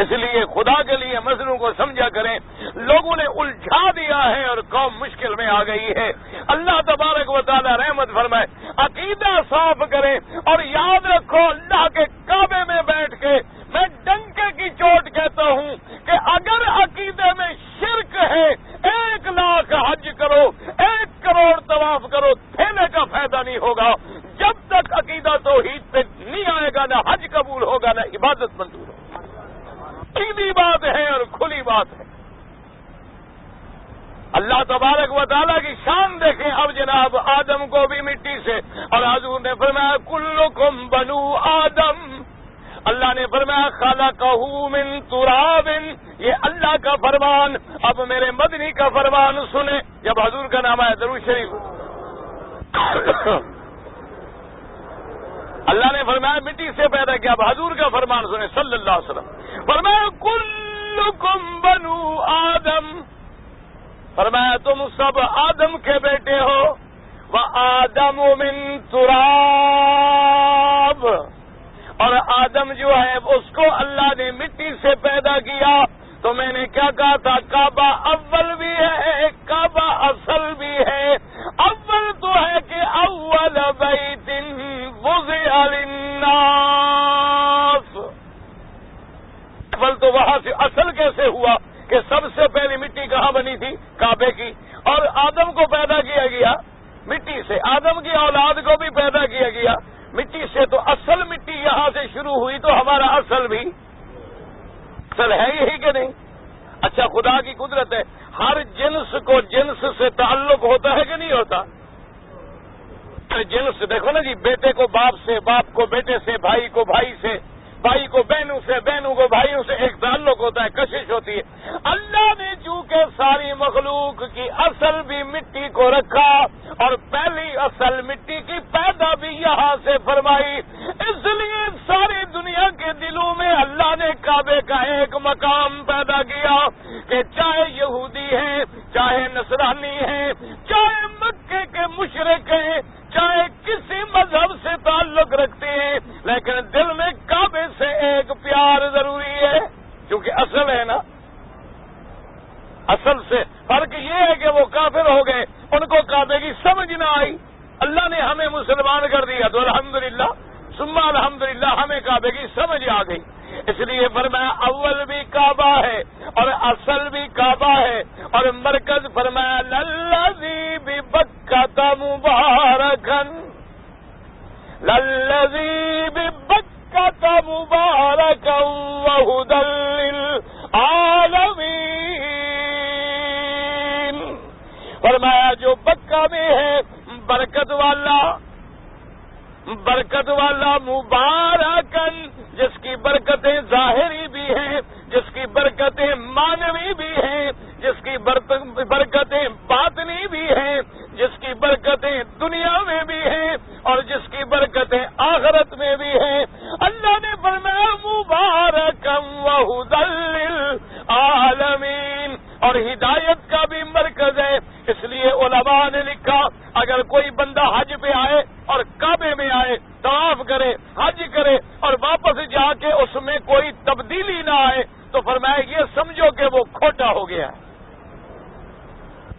[SPEAKER 1] اس لیے خدا کے لیے مسئلوں کو سمجھا کریں، لوگوں نے الجھا دیا ہے اور قوم مشکل میں آ گئی ہے۔ اللہ تبارک و تعالی رحمت فرمائے، عقیدہ صاف کریں اور یاد رکھو اللہ کے کعبے میں بیٹھ کے میں ڈنکے کی چوٹ کہتا ہوں کہ اگر عقیدے میں شرک ہے 1,00,000 حج کرو، 1 کروڑ طواف کرو، تھیلے کا فائدہ نہیں ہوگا جب تک عقیدہ توحید پہ نہیں آئے گا، نہ حج قبول ہوگا نہ عبادت منظور ہوگا۔ سیدھی بات ہے اور کھلی بات ہے۔ اللہ تبارک و تعالیٰ کی شان دیکھیں۔ اب جناب آدم کو بھی مٹی سے، اور حضور نے فرمایا کلکم بنو آدم، اللہ نے فرمایا خلقہ من تراب، یہ اللہ کا فرمان۔ اب میرے مدنی کا فرمان سنیں، جب حضور کا نام آیا درود شریف، اللہ نے فرمایا مٹی سے پیدا کیا۔ اب حضور کا فرمان سنیں صلی اللہ علیہ وسلم، فرمایا کلکم بنو آدم، فرمایا تم سب آدم کے بیٹے ہو، وآدم من تراب، اور آدم جو ہے اس کو اللہ نے مٹی سے پیدا کیا۔ تو میں نے کیا کہا تھا، کعبہ اول بھی ہے، کعبہ اصل بھی ہے۔ اول تو ہے کہ اول بیت وضع للناس، اول تو وہاں سے اصل کیسے ہوا کہ سب سے پہلی مٹی کہاں بنی تھی، کعبے کی، اور آدم کو پیدا کیا گیا مٹی سے، آدم کی اولاد کو بھی پیدا کیا گیا مٹی سے۔ تو اصل مٹی یہاں سے شروع ہوئی، تو ہمارا اصل بھی اصل ہے یہی کہ نہیں؟ اچھا خدا کی قدرت ہے، ہر جنس کو جنس سے تعلق ہوتا ہے کہ نہیں ہوتا؟ جنس دیکھو نا جی، بیٹے کو باپ سے، باپ کو بیٹے سے، بھائی کو بھائی سے، بھائی کو بہنوں سے، بہنوں کو بھائیوں سے ایک تعلق ہوتا ہے، کشش ہوتی ہے۔ اللہ نے چونکہ ساری مخلوق کی اصل بھی مٹی کو رکھا اور پہلی اصل مٹی کی پیدا بھی یہاں سے فرمائی، اس لیے ساری دنیا کے دلوں میں اللہ نے کعبے کا ایک مقام پیدا کیا کہ چاہے یہودی ہیں، چاہے نصرانی ہیں، چاہے مکے کے مشرک ہیں، چاہے کسی مذہب سے تعلق رکھتے ہیں، لیکن دل میں کعبے سے ایک پیار ضروری ہے، کیونکہ اصل ہے نا۔ اصل سے فرق یہ ہے کہ وہ کافر ہو گئے، ان کو کعبے کی سمجھ نہ آئی، اللہ نے ہمیں مسلمان کر دیا تو الحمدللہ ثم الحمدللہ ہمیں کعبے کی سمجھ آ گئی۔ اس لیے فرمایا اول بھی کعبہ ہے اور اصل بھی کعبہ ہے، اور مرکز فرمایا للذی ببکۃ مبارکا، للذی ببکۃ مبارکا وہدی للعالمین، فرمایا جو بکہ میں ہے برکت والا مبارکن، جس کی برکتیں ظاہری بھی ہیں، جس کی برکتیں معنوی بھی ہیں، جس کی برکتیں باطنی بھی ہیں، جس کی برکتیں دنیا میں بھی ہیں اور جس کی برکتیں آخرت میں بھی ہیں۔ اللہ نے فرمایا مبارکم وہدی للعالمین، اور ہدایت کا بھی مرکز ہے۔ اس لیے علماء نے لکھا اگر کوئی بندہ حج پہ آئے اور کعبے میں آئے، طواف کرے، حج کرے اور واپس جا کے اس میں کوئی تبدیلی نہ آئے، تو فرمایا یہ سمجھو کہ وہ کھوٹا ہو گیا ہے،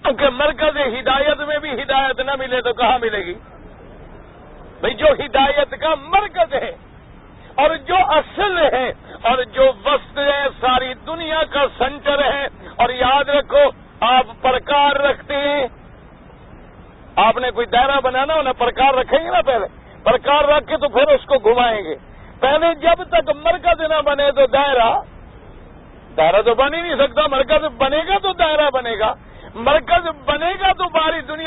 [SPEAKER 1] کیونکہ مرکز ہدایت میں بھی ہدایت نہ ملے تو کہاں ملے گی بھئی؟ جو ہدایت کا مرکز ہے اور جو اصل ہے اور جو وسط ہے، ساری دنیا کا سینٹر ہے۔ اور یاد رکھو آپ پرکار رکھتے ہیں، آپ نے کوئی دائرہ بنانا ہو نا، پرکار رکھیں گے نا، پہلے پرکار رکھ کے تو پھر اس کو گھمائیں گے۔ پہلے جب تک مرکز نہ بنے تو دائرہ تو بن ہی نہیں سکتا، مرکز بنے گا تو دائرہ بنے گا، مرکز بنے گا تو باری دنیا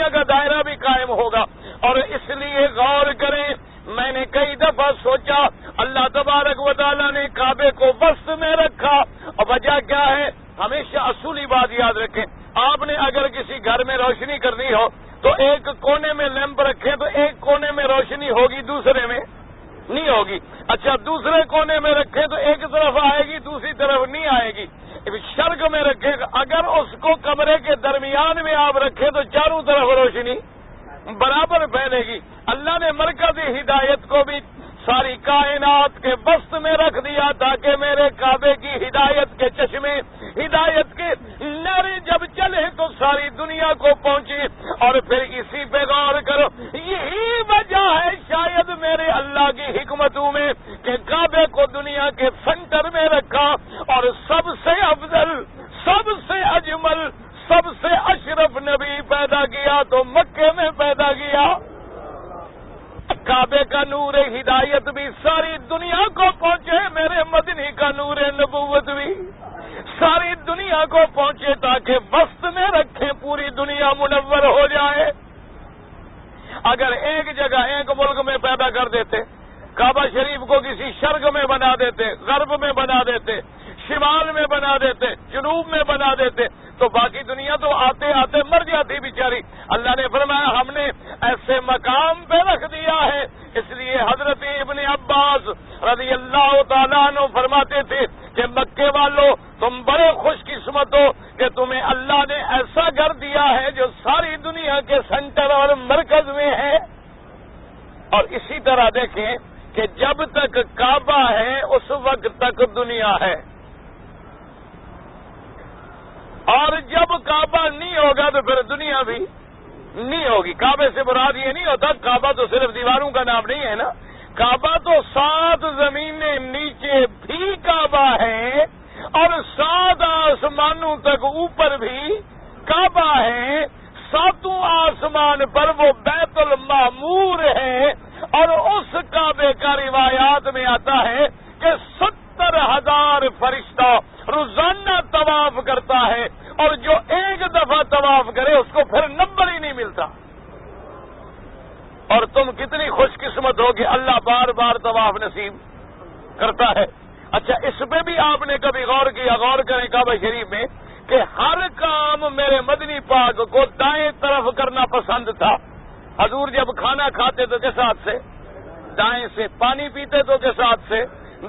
[SPEAKER 1] اس لیے غور کریں، میں نے کئی دفعہ سوچا اللہ تبارک و تعالیٰ نے کعبے کو وسط میں رکھا، اور وجہ کیا ہے؟ ہمیشہ اصولی بات یاد رکھیں، آپ نے اگر کسی گھر میں روشنی کرنی ہو تو ایک کونے میں لیمپ رکھیں تو ایک کونے میں روشنی ہوگی، دوسرے میں نہیں ہوگی۔ اچھا دوسرے کونے میں رکھیں تو ایک طرف آئے گی، دوسری طرف نہیں آئے گی۔ شرق میں رکھیں، اگر اس کو کمرے کے درمیان میں آپ رکھیں تو چاروں طرف روشنی برابر پھیلے گی۔ اللہ نے مرکزی ہدایت کو بھی ساری کائنات کے وسط میں رکھ دیا تاکہ میرے کعبے کی ہدایت کے چشمے، ہدایت کے نعرے جب چلے تو ساری دنیا کو پہنچی۔ اور پھر اسی پہ غور کرو، یہی وجہ ہے شاید میرے اللہ کی حکمتوں میں کہ کعبے کو دنیا کے سینٹر میں رکھا، اور سب سے افضل، سب سے اجمل، سب سے اشرف نبی پیدا کیا تو مکے میں پیدا کیا۔ کعبے کا نور ہدایت بھی ساری دنیا کو پہنچے، میرے مدنی کا نور نبوت بھی ساری دنیا کو پہنچے، تاکہ وسط میں رکھیں پوری دنیا منور ہو جائے۔ اگر ایک جگہ ایک ملک میں پیدا کر دیتے، کعبہ شریف کو کسی شرق میں بنا دیتے، غرب میں بنا دیتے، شمال میں بنا دیتے، جنوب میں بنا دیتے، تو باقی دنیا تو آتے آتے مر جاتی بیچاری۔ اللہ نے فرمایا ہم نے ایسے مقام پہ رکھ دیا ہے، اس لیے حضرت ابن عباس رضی اللہ تعالیٰ عنہ فرماتے تھے کہ مکے والوں تم بڑے خوش قسمت ہو کہ تمہیں اللہ نے ایسا گھر دیا ہے جو ساری دنیا کے سینٹر اور مرکز میں ہے۔ اور اسی طرح دیکھیں کہ جب تک کعبہ ہے اس وقت تک دنیا ہے، اور جب کعبہ نہیں ہوگا تو پھر دنیا بھی نہیں ہوگی۔ کعبے سے مراد یہ نہیں ہوتا، کعبہ تو صرف دیواروں کا نام نہیں ہے نا، کعبہ تو 7 زمینیں نیچے بھی کعبہ ہے، اور 7 آسمانوں تک اوپر بھی کعبہ ہے۔ 7 آسمان پر وہ بیت المعمور ہے، اور اس کعبے کا روایات میں آتا ہے کہ 70,000 فرشتہ روزانہ طواف کرتا ہے، اور جو ایک دفعہ طواف کرے اس کو پھر نمبر ہی نہیں ملتا۔ اور تم کتنی خوش قسمت ہو کہ اللہ بار بار طواف نصیب کرتا ہے۔ اچھا اس پہ بھی آپ نے کبھی غور کیا؟ غور کریں کعبہ شریف میں کہ ہر کام میرے مدنی پاک کو دائیں طرف کرنا پسند تھا۔ حضور جب کھانا کھاتے تو کس ہاتھ سے؟ دائیں سے۔ پانی پیتے تو کس ہاتھ سے؟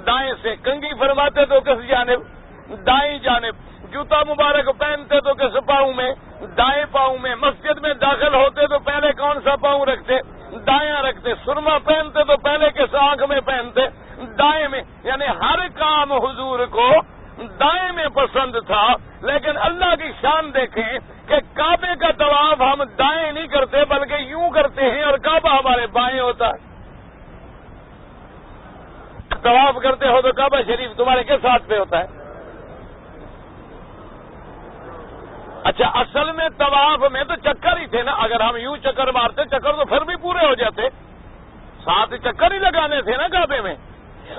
[SPEAKER 1] دائیں سے۔ کنگھی فرماتے تو کس جانب؟ دائیں جانب۔ جوتا مبارک پہنتے تو کس پاؤں میں؟ دائیں پاؤں میں۔ مسجد میں داخل ہوتے تو پہلے کون سا پاؤں رکھتے؟ دایاں رکھتے۔ سرما پہنتے تو پہلے کس آنکھ میں پہنتے؟ دائیں میں۔ یعنی ہر کام حضور کو دائیں میں پسند تھا۔ لیکن اللہ کی شان دیکھیں کہ کعبے کا طواف ہم دائیں نہیں کرتے بلکہ یوں کرتے ہیں، اور کعبہ ہمارے بائیں ہوتا ہے۔ طواف کرتے ہو تو کعبہ شریف تمہارے کس ہاتھ پہ ہوتا ہے؟ اچھا اصل میں طواف میں تو چکر ہی تھے نا، اگر ہم یوں چکر مارتے چکر تو پھر بھی پورے ہو جاتے، 7 چکر ہی لگانے تھے نا کعبے میں۔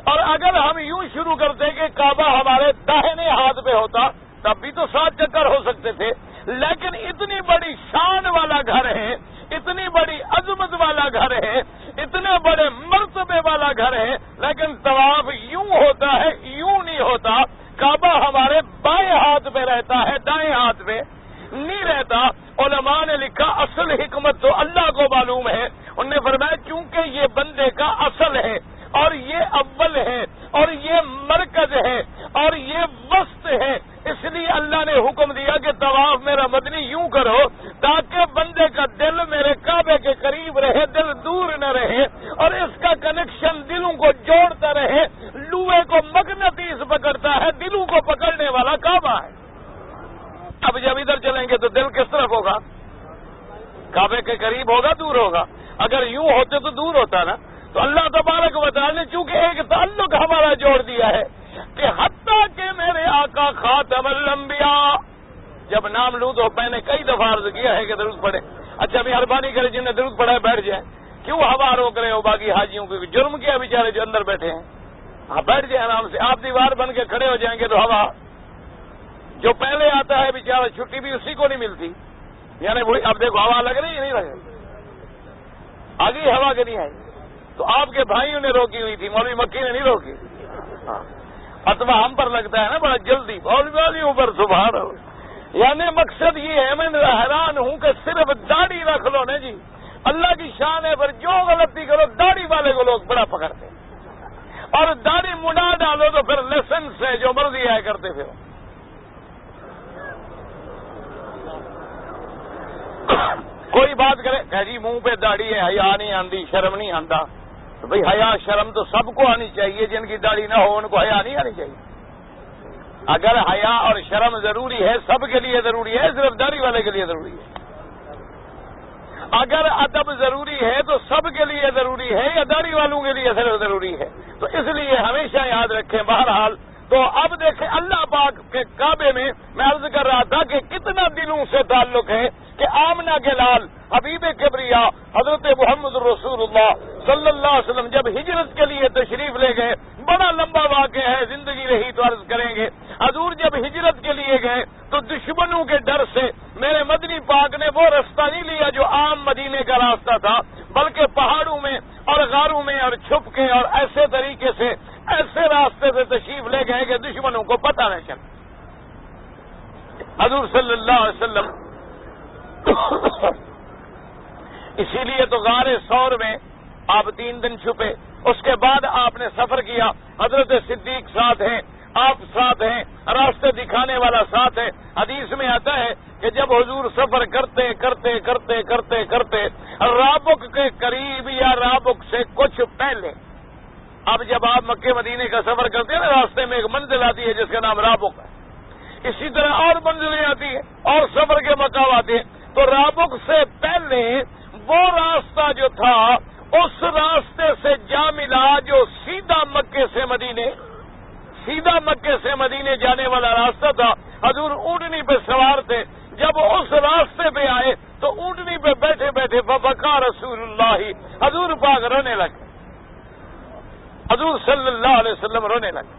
[SPEAKER 1] اور اگر ہم یوں شروع کرتے کہ کعبہ ہمارے داہنے ہاتھ پہ ہوتا تب بھی تو 7 چکر ہو سکتے تھے۔ لیکن اتنی بڑی شان والا گھر ہے، اتنی بڑی عظمت والا گھر ہے، اتنے بڑے مرتبے والا گھر ہے، لیکن طواف یوں ہوتا ہے، یوں نہیں ہوتا۔ کعبہ ہمارے بائیں ہاتھ پہ رہتا ہے، دائیں ہاتھ پہ نہیں رہتا۔ علماء نے لکھا اصل حکمت تو اللہ کو معلوم ہے، انہوں نے فرمایا کیونکہ یہ بندے کا اصل ہے، اور یہ اول ہے، اور یہ مرکز ہے، اور یہ وسط ہے، اس لیے اللہ نے حکم دیا کہ طواف میرا مدنی یوں کرو تاکہ بندے کا دل میرے کعبے کے قریب رہے، دل دور نہ رہے، اور اس کا کنیکشن دلوں کو جوڑتا رہے۔ لوہے کو مغناطیس پکڑتا ہے، دلوں کو پکڑنے والا کعبہ ہے۔ اب جب ادھر چلیں گے تو دل کس طرف ہوگا؟ کعبے کے قریب ہوگا، دور ہوگا؟ اگر یوں ہوتے تو دور ہوتا نا۔ تو اللہ تبارک و تعالی نے چونکہ ایک تعلق ہمارا جوڑ دیا ہے کہ حتیٰ کہ میرے آقا خاتم الانبیاء، جب نام لوں تو میں نے کئی دفعہ عرض کیا ہے کہ درود پڑھے۔ اچھا مہربانی کرے جن نے درود پڑھا ہے بیٹھ جائیں، کیوں ہوا روک رہے ہو باقی حاجیوں کو؟ جرم کیا بیچارے جو اندر بیٹھے ہیں؟ ہاں بیٹھ جائیں آرام سے، آپ دیوار بن کے کھڑے ہو جائیں گے تو ہوا جو پہلے آتا ہے بیچارہ چھٹی بھی اسی کو نہیں ملتی، یعنی اب دیکھو ہوا لگ رہی ہے نہیں لگ رہی؟ آگے ہوا کہ نہیں آئی؟ تو آپ کے بھائیوں نے روکی ہوئی تھی، مولوی مکی نے نہیں روکی. فتوا ہم پر لگتا ہے نا بڑا جلدی، مولویوں پر سبحان اللہ. یعنی مقصد یہ ہے، میں حیران ہوں کہ صرف داڑھی رکھ لو نا جی، اللہ کی شان ہے، پر جو غلطی کرو داڑھی والے کو لوگ بڑا پکڑتے ہیں، اور داڑھی مڈا ڈالو تو پھر لائسنس سے جو مرضی آئے کرتے پھر. کوئی بات کرے کہ جی منہ پہ داڑھی ہے، حیا نہیں آندی، شرم نہیں آندا. تو بھئی حیا شرم تو سب کو آنی چاہیے، جن کی داڑھی نہ ہو ان کو حیا نہیں آنی چاہیے. اگر حیا اور شرم ضروری ہے، سب کے لیے ضروری ہے، صرف داڑھی والے کے لیے ضروری ہے. اگر ادب ضروری ہے تو سب کے لیے ضروری ہے یا داڑھی والوں کے لیے صرف ضروری ہے؟ تو اس لیے ہمیشہ یاد رکھیں. بہرحال تو اب دیکھیں اللہ پاک کے کعبے میں عرض کر رہا تھا کہ کتنا دلوں سے تعلق ہے کہ آمنہ کے لال حبیب کبریا حضرت محمد رسول اللہ صلی اللہ علیہ وسلم جب ہجرت کے لیے تشریف لے گئے، بڑا لمبا واقعہ ہے، زندگی رہی تو عرض کریں گے. حضور جب ہجرت کے لیے گئے تو دشمنوں کے ڈر سے میرے مدنی پاک نے وہ راستہ نہیں لیا جو عام مدینے کا راستہ تھا، بلکہ پہاڑوں میں اور غاروں میں اور چھپ کے اور ایسے طریقے سے ایسے راستے سے تشریف لے گئے کہ دشمنوں کو پتہ نہ چلا. حضور صلی اللہ علیہ وسلم اسی لیے تو غار ثور میں آپ 3 دن چھپے. اس کے بعد آپ نے سفر کیا، حضرت صدیق ساتھ ہیں، آپ ساتھ ہیں، راستے دکھانے والا ساتھ ہے. حدیث میں آتا ہے کہ جب حضور سفر کرتے کرتے کرتے کرتے کرتے رابق کے قریب یا رابق سے کچھ پہلے، اب جب آپ مکے مدینے کا سفر کرتے ہیں نا، راستے میں ایک منزل آتی ہے جس کا نام رابق ہے، اسی طرح اور منزلیں آتی ہیں اور سفر کے مقام آتے ہیں. تو رابق سے پہلے وہ راستہ جو تھا اس راستے سے جا ملا جو سیدھا مکے سے مدینے جانے والا راستہ تھا. حضور اونٹنی پہ سوار تھے، جب اس راستے پہ آئے تو اونٹنی پہ بیٹھے بیٹھے فبکا رسول اللہ، حضور پاک رونے لگے، حضور صلی اللہ علیہ وسلم رونے لگے.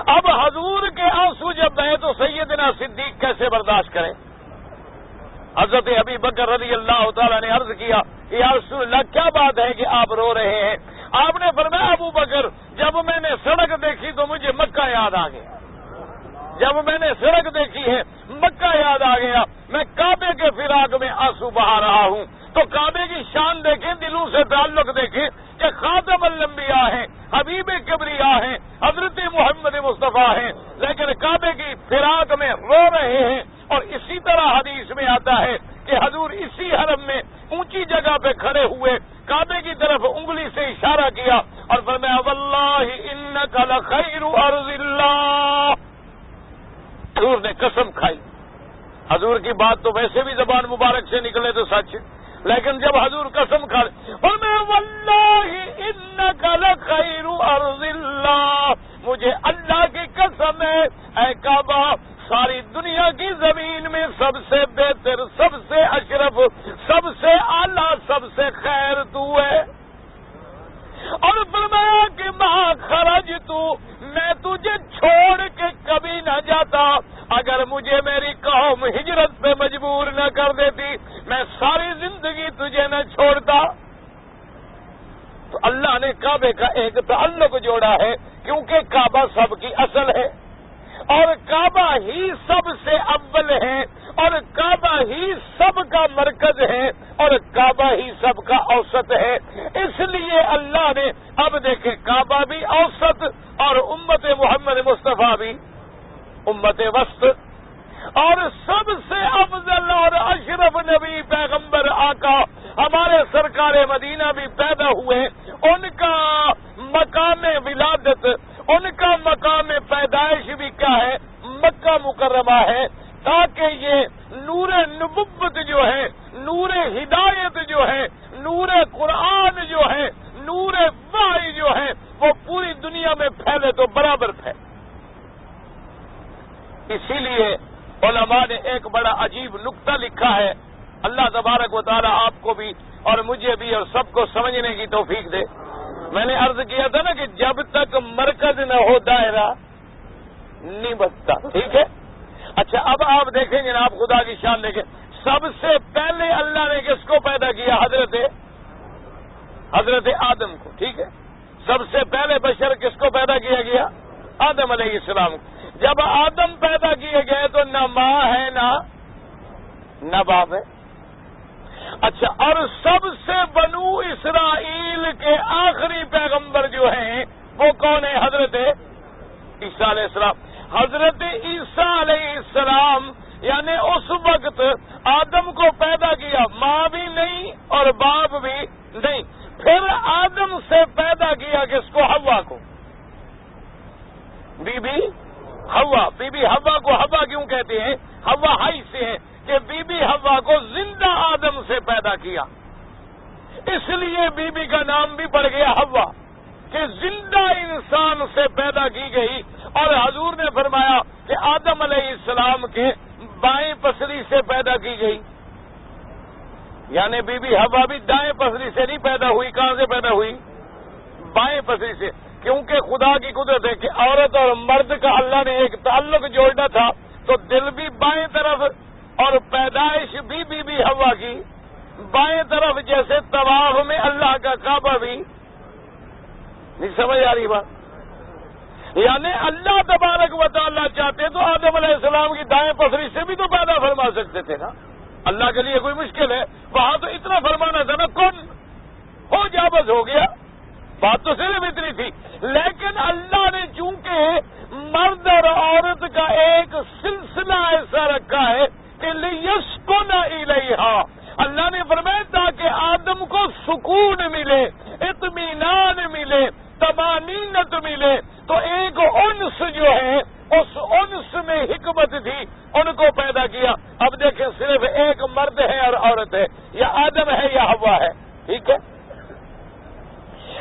[SPEAKER 1] اب حضور کے آنسو جب بہے تو سیدنا صدیق کیسے برداشت کریں؟ حضرت ابی بکر رضی اللہ تعالیٰ نے عرض کیا کہ یا رسول اللہ کیا بات ہے کہ آپ رو رہے ہیں؟ آپ نے فرمایا ابو بکر جب میں نے سڑک دیکھی تو مجھے مکہ یاد آ گیا، جب میں نے سڑک دیکھی ہے مکہ یاد آ گیا، میں کعبے کے فراق میں آنسو بہا رہا ہوں. تو کعبے کی شان دیکھیں، دلوں سے تعلق دیکھیں کہ خاتم الانبیاء ہیں، حبیب کبریا ہیں، حضرت محمد مصطفیٰ ہیں، لیکن کعبے کی فراق میں رو رہے ہیں. اور اسی طرح حدیث میں آتا ہے کہ حضور اسی حرم میں اونچی جگہ پہ کھڑے ہوئے کعبے کی طرف انگلی سے اشارہ کیا اور فرمایا واللہ انک لخیر ارض اللہ. حضور نے قسم کھائی. حضور کی بات تو ویسے بھی زبان مبارک سے نکلے تو سچ، لیکن جب حضور قسم کھا فرمایا واللہ انک لخیر ارض اللہ، مجھے اللہ کی قسم ہے اے کعبہ ساری دنیا کی زمین میں سب سے بہتر، سب سے اشرف، سب سے اعلیٰ، سب سے خیر تو ہے. اور فرمایا کہ ماں خرج تو، میں تجھے چھوڑ کے کبھی نہ جاتا. اگر مجھے میری قوم ہجرت پہ مجبور نہ کر دیتی میں ساری زندگی تجھے نہ چھوڑتا. تو اللہ نے کعبے کا ایک تعلق جوڑا ہے کیونکہ کعبہ سب کی اصل ہے اور کعبہ ہی سب سے اول ہے اور کعبہ ہی سب کا مرکز ہے اور کعبہ ہی سب کا اوسط ہے. اس لیے اللہ نے اب دیکھیں کعبہ بھی اوسط اور امت محمد مصطفیٰ بھی امت وسط اور سب سے افضل اور اشرف نبی پیغمبر آقا ہمارے سرکار مدینہ بھی پیدا ہوئے. ان کا مقام ولادت، ان کا مقام پیدائش بھی کیا ہے؟ مکہ مکرمہ ہے، تاکہ یہ نور نبوت جو ہے، نور ہدایت جو ہے، نور قرآن جو ہے، نور وحی جو ہے وہ پوری دنیا میں پھیلے تو برابر پھیلے. اسی لیے علماء نے ایک بڑا عجیب نکتہ لکھا ہے، اللہ تبارک و تعالیٰ آپ کو بھی اور مجھے بھی اور سب کو سمجھنے کی توفیق دے. میں نے عرض کیا تھا نا کہ جب تک مرکز نہ ہو دائرہ نہیں بچتا، ٹھیک ہے؟ اچھا اب آپ دیکھیں جناب خدا کی شان دیکھیں، سب سے پہلے اللہ نے کس کو پیدا کیا؟ حضرت آدم کو. ٹھیک ہے، سب سے پہلے بشر کس کو پیدا کیا گیا؟ آدم علیہ السلام کو. جب آدم پیدا کیے گئے تو نہ ماں ہے نہ باپ ہے. اچھا، اور سب سے بنو اسرائیل کے آخری پیغمبر جو ہیں وہ کون ہے؟ حضرت عیسیٰ علیہ السلام. حضرت عیسیٰ علیہ السلام یعنی اس وقت آدم کو پیدا کیا، ماں بھی نہیں اور باپ بھی نہیں. پھر آدم سے پیدا کیا کس کو؟ حوا کو. بی بی حوا کو حوا کیوں کہتے ہیں؟ حوا ہائی سے ہے کہ بی بی حوا کو زندہ آدم سے پیدا کیا، اس لیے بی بی کا نام بھی پڑ گیا حوا، کہ زندہ انسان سے پیدا کی گئی. اور حضور نے فرمایا کہ آدم علیہ السلام کے بائیں پسلی سے پیدا کی گئی، یعنی بی بی حوا بھی دائیں پسلی سے نہیں پیدا ہوئی. کہاں سے پیدا ہوئی؟ بائیں پسلی سے. کیونکہ خدا کی قدرت ہے کہ عورت اور مرد کا اللہ نے ایک تعلق جوڑنا تھا، تو دل بھی بائیں طرف اور پیدائش بھی بی بی حوا کی بائیں طرف، جیسے طواف میں اللہ کا کعبہ بھی. نہیں سمجھ آ رہی بات؟ یعنی اللہ تبارک و تعالیٰ چاہتے تو آدم علیہ السلام کی دائیں پسلی سے بھی تو پیدا فرما سکتے تھے نا. اللہ کے لیے کوئی مشکل ہے؟ وہاں تو اتنا فرمانا تھا نا، کن ہو جا، بس ہو گیا. بات تو صرف اتنی تھی. لیکن اللہ نے چونکہ مرد اور عورت کا ایک سلسلہ ایسا رکھا ہے کہ لیسکن الیہا، اللہ نے فرمایا تاکہ آدم کو سکون ملے، اطمینان ملے، طمانینت ملے. تو ایک انس جو ہے، اس انس میں حکمت تھی، ان کو پیدا کیا. اب دیکھیں صرف ایک مرد ہے اور عورت ہے، یا آدم ہے یا حوا ہے. ٹھیک ہے.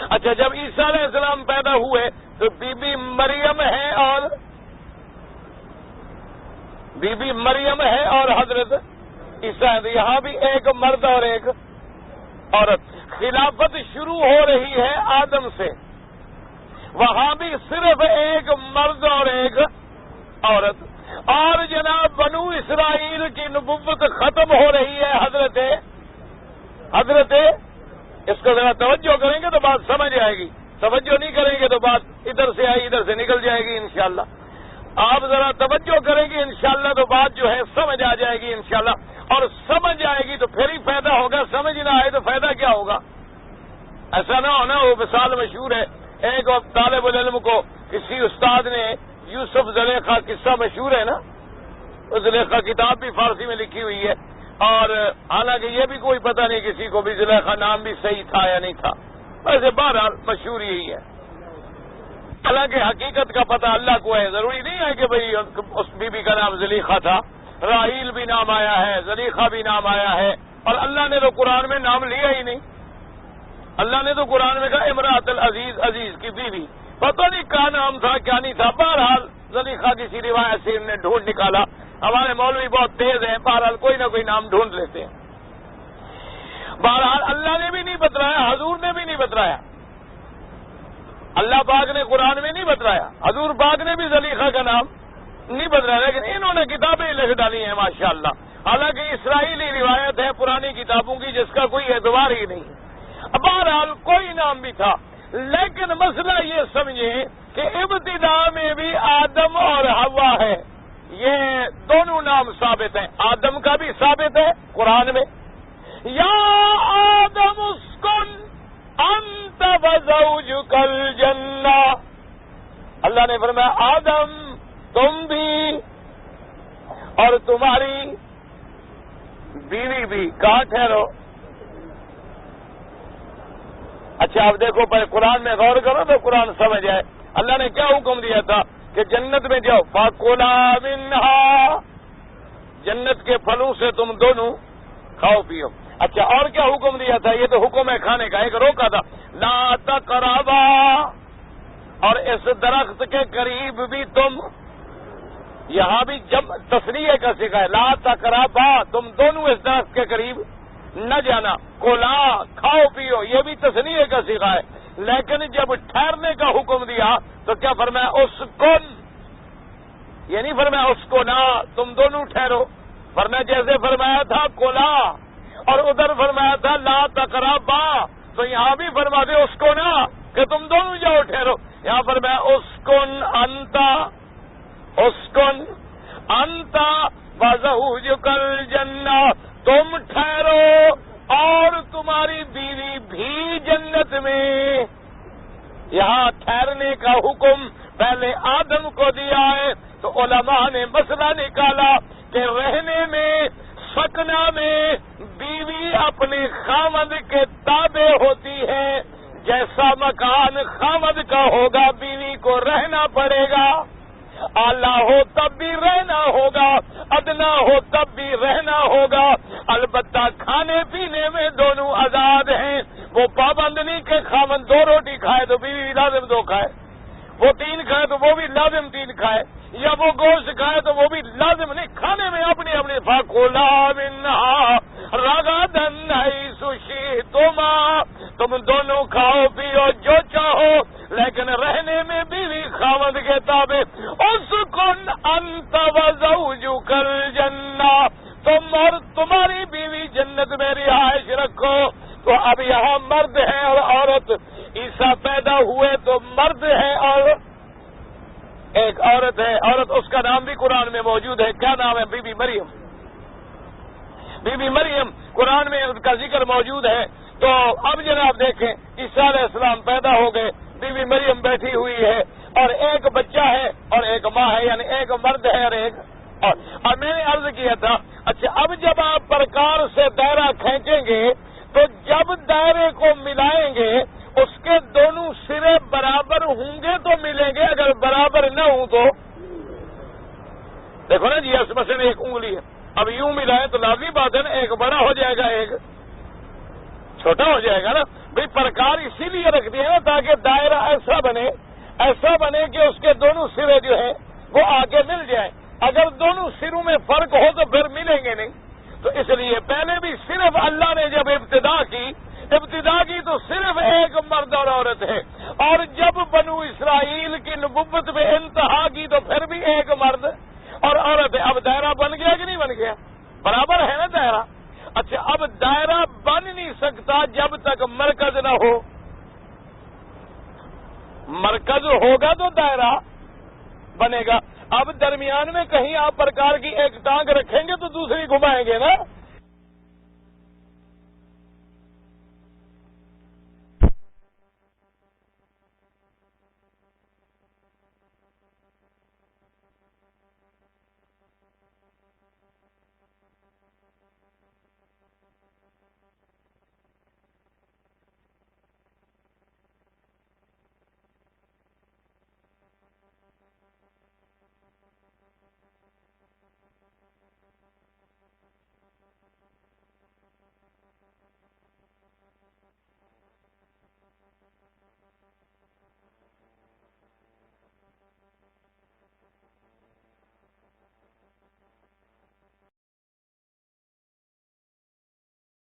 [SPEAKER 1] اچھا، جب عیسیٰ علیہ السلام پیدا ہوئے تو بی بی مریم ہے اور حضرت عیسیٰ ہے. یہاں بھی ایک مرد اور ایک عورت. خلافت شروع ہو رہی ہے آدم سے، وہاں بھی صرف ایک مرد اور ایک عورت. اور جناب بنو اسرائیل کی نبوت ختم ہو رہی ہے حضرت اس کو ذرا توجہ کریں گے تو بات سمجھ آئے گی، توجہ نہیں کریں گے تو بات ادھر سے آئی ادھر سے نکل جائے گی انشاءاللہ. آپ ذرا توجہ کریں گے انشاءاللہ تو بات جو ہے سمجھ آ جائے گی انشاءاللہ. اور سمجھ آئے گی تو پھر ہی فائدہ ہوگا، سمجھ نہ آئے تو فائدہ کیا ہوگا؟ ایسا نہ ہونا. وہ مثال مشہور ہے، ایک طالب العلم کو کسی استاد نے یوسف زلیخا قصہ مشہور ہے نا، زلیخا کتاب بھی فارسی میں لکھی ہوئی ہے، اور حالانکہ یہ بھی کوئی پتہ نہیں کسی کو بھی زلیخا نام بھی صحیح تھا یا نہیں تھا. ویسے بہرحال مشہور یہی ہے. حالانکہ حقیقت کا پتہ اللہ کو ہے، ضروری نہیں ہے کہ بھئی اس بی بی کا نام زلیخا تھا. راحیل بھی نام آیا ہے، زلیخا بھی نام آیا ہے، اور اللہ نے تو قرآن میں نام لیا ہی نہیں. اللہ نے تو قرآن میں کہا امراۃ العزیز، عزیز کی بیوی. پتہ نہیں کیا نام تھا کیا نہیں تھا. بہرحال زلیخا کسی روایت سے انہوں نے ڈھونڈ نکالا. ہمارے مولوی بہت تیز ہیں، بہرحال کوئی نہ کوئی نام ڈھونڈ لیتے ہیں. بہرحال اللہ نے بھی نہیں بتلایا، حضور نے بھی نہیں بتلایا. اللہ پاک نے قرآن میں نہیں بتلایا، حضور پاک نے بھی زلیخا کا نام نہیں بتلایا، لیکن انہوں نے کتابیں لکھ ڈالی ہیں ماشاءاللہ. حالانکہ اسرائیلی روایت ہے پرانی کتابوں کی جس کا کوئی اعتبار ہی نہیں. بہرحال کوئی نام بھی تھا، لیکن مسئلہ یہ سمجھیں کہ ابتدا میں بھی آدم اور حوا ہے. یہ دونوں نام ثابت ہیں. آدم کا بھی ثابت ہے قرآن میں، یا آدم اسکن انت وزوجک الجنہ. اللہ نے فرمایا آدم تم بھی اور تمہاری بیوی بھی کہاں ٹھہرو. اچھا اب دیکھو پہلے قرآن میں غور کرو تو قرآن سمجھ آئے. اللہ نے کیا حکم دیا تھا کہ جنت میں جاؤ، فَكُلَا مِنْهَا، جنت کے پھلوں سے تم دونوں کھاؤ پیو. اچھا اور کیا حکم دیا تھا؟ یہ تو حکم ہے کھانے کا، ایک روکا تھا لا تقربا، اور اس درخت کے قریب بھی تم، یہاں بھی جب تصریح کا سکھا ہے لا تقربا، تم دونوں اس درخت کے قریب نہ جانا. کولا کھاؤ پیو، یہ بھی تصریح کا سکھا ہے. لیکن جب ٹھہرنے کا حکم دیا تو کیا فرمایا؟ اسکن، یہ نہیں فرمایا اس کو نہ، تم دونوں ٹھہرو. ورنہ جیسے فرمایا تھا کلا اور ادھر فرمایا تھا لا تقربا، تو یہاں بھی فرما دے اس کو نا کہ تم دونوں جاؤ ٹھہرو. یہاں فرمایا اسکن انتا وزوجک الجنہ، تم ٹھہرو اور تمہاری بیوی بھی جنت میں. یہاں ٹھہرنے کا حکم پہلے آدم کو دیا ہے، تو علماء نے مسئلہ نکالا کہ رہنے میں سکنا میں بیوی اپنے خامد کے تابع ہوتی ہے. جیسا مکان خامد کا ہوگا بیوی کو رہنا پڑے گا، اعلیٰ ہو تب بھی رہنا ہوگا، ادنا ہو تب بھی رہنا ہوگا. البتہ کھانے پینے میں دونوں آزاد ہیں. وہ پابند نہیں کہ خامد 2 روٹی کھائے تو بیوی لازم 2 کھائے، وہ 3 کھائے تو وہ بھی لازم 3 کھائے، یا وہ گوشت کھائے تو وہ بھی لازم نہیں. کھانے میں اپنی اپنی فَكُلَا مِنْهَا رَغَدًا حَيْثُ شِئْتُمَا، تم دونوں کھاؤ پیو جو چاہو، لیکن رہنے میں بیوی خاوند کے تابع. اسکن انت وزوجک الجنہ، تم اور تمہاری بیوی جنت میں رہائش رکھو. تو اب یہاں مرد ہے اور عورت. عیسیٰ پیدا ہوئے تو مرد ہے اور ایک عورت ہے. عورت اس کا نام بھی قرآن میں موجود ہے. کیا نام ہے؟ بی بی مریم. بی بی مریم قرآن میں اس کا ذکر موجود ہے. تو اب جناب دیکھیں، عیسیٰ علیہ السلام پیدا ہو گئے، بی بی مریم بیٹھی ہوئی ہے اور ایک بچہ ہے اور ایک ماں ہے، یعنی ایک مرد ہے اور ایک اور میں نے عرض کیا تھا اچھا اب جب آپ پرکار سے دائرہ کھینچیں گے تو جب دائرے کو ملائیں گے اس کے دونوں سرے برابر ہوں گے تو ملیں گے، اگر برابر نہ ہوں تو دیکھو نا جی، اس مثلا ایک انگلی ہے، اب یوں ملائیں تو لازمی بات ہے نا ایک بڑا ہو جائے گا ایک چھوٹا ہو جائے گا نا. بھئی پرکار اسی لیے رکھتی ہے نا تاکہ دائرہ ایسا بنے کہ اس کے دونوں سرے جو ہیں وہ آگے مل جائیں. اگر دونوں سروں میں فرق ہو تو پھر ملیں گے نہیں. تو اس لیے پہلے بھی صرف اللہ نے جب ابتدا کی تو صرف ایک مرد اور عورت ہے، اور جب بنو اسرائیل کی نبوت میں انتہا کی تو پھر بھی ایک مرد اور عورت ہے. اب دائرہ بن گیا کہ نہیں بن گیا؟ برابر ہے نا دائرہ. اچھا اب دائرہ بن نہیں سکتا جب تک مرکز نہ ہو. مرکز ہوگا تو دائرہ بنے گا. اب درمیان میں کہیں آپ پرکار کی ایک ٹانگ رکھیں گے تو دوسری گھمائیں گے نا.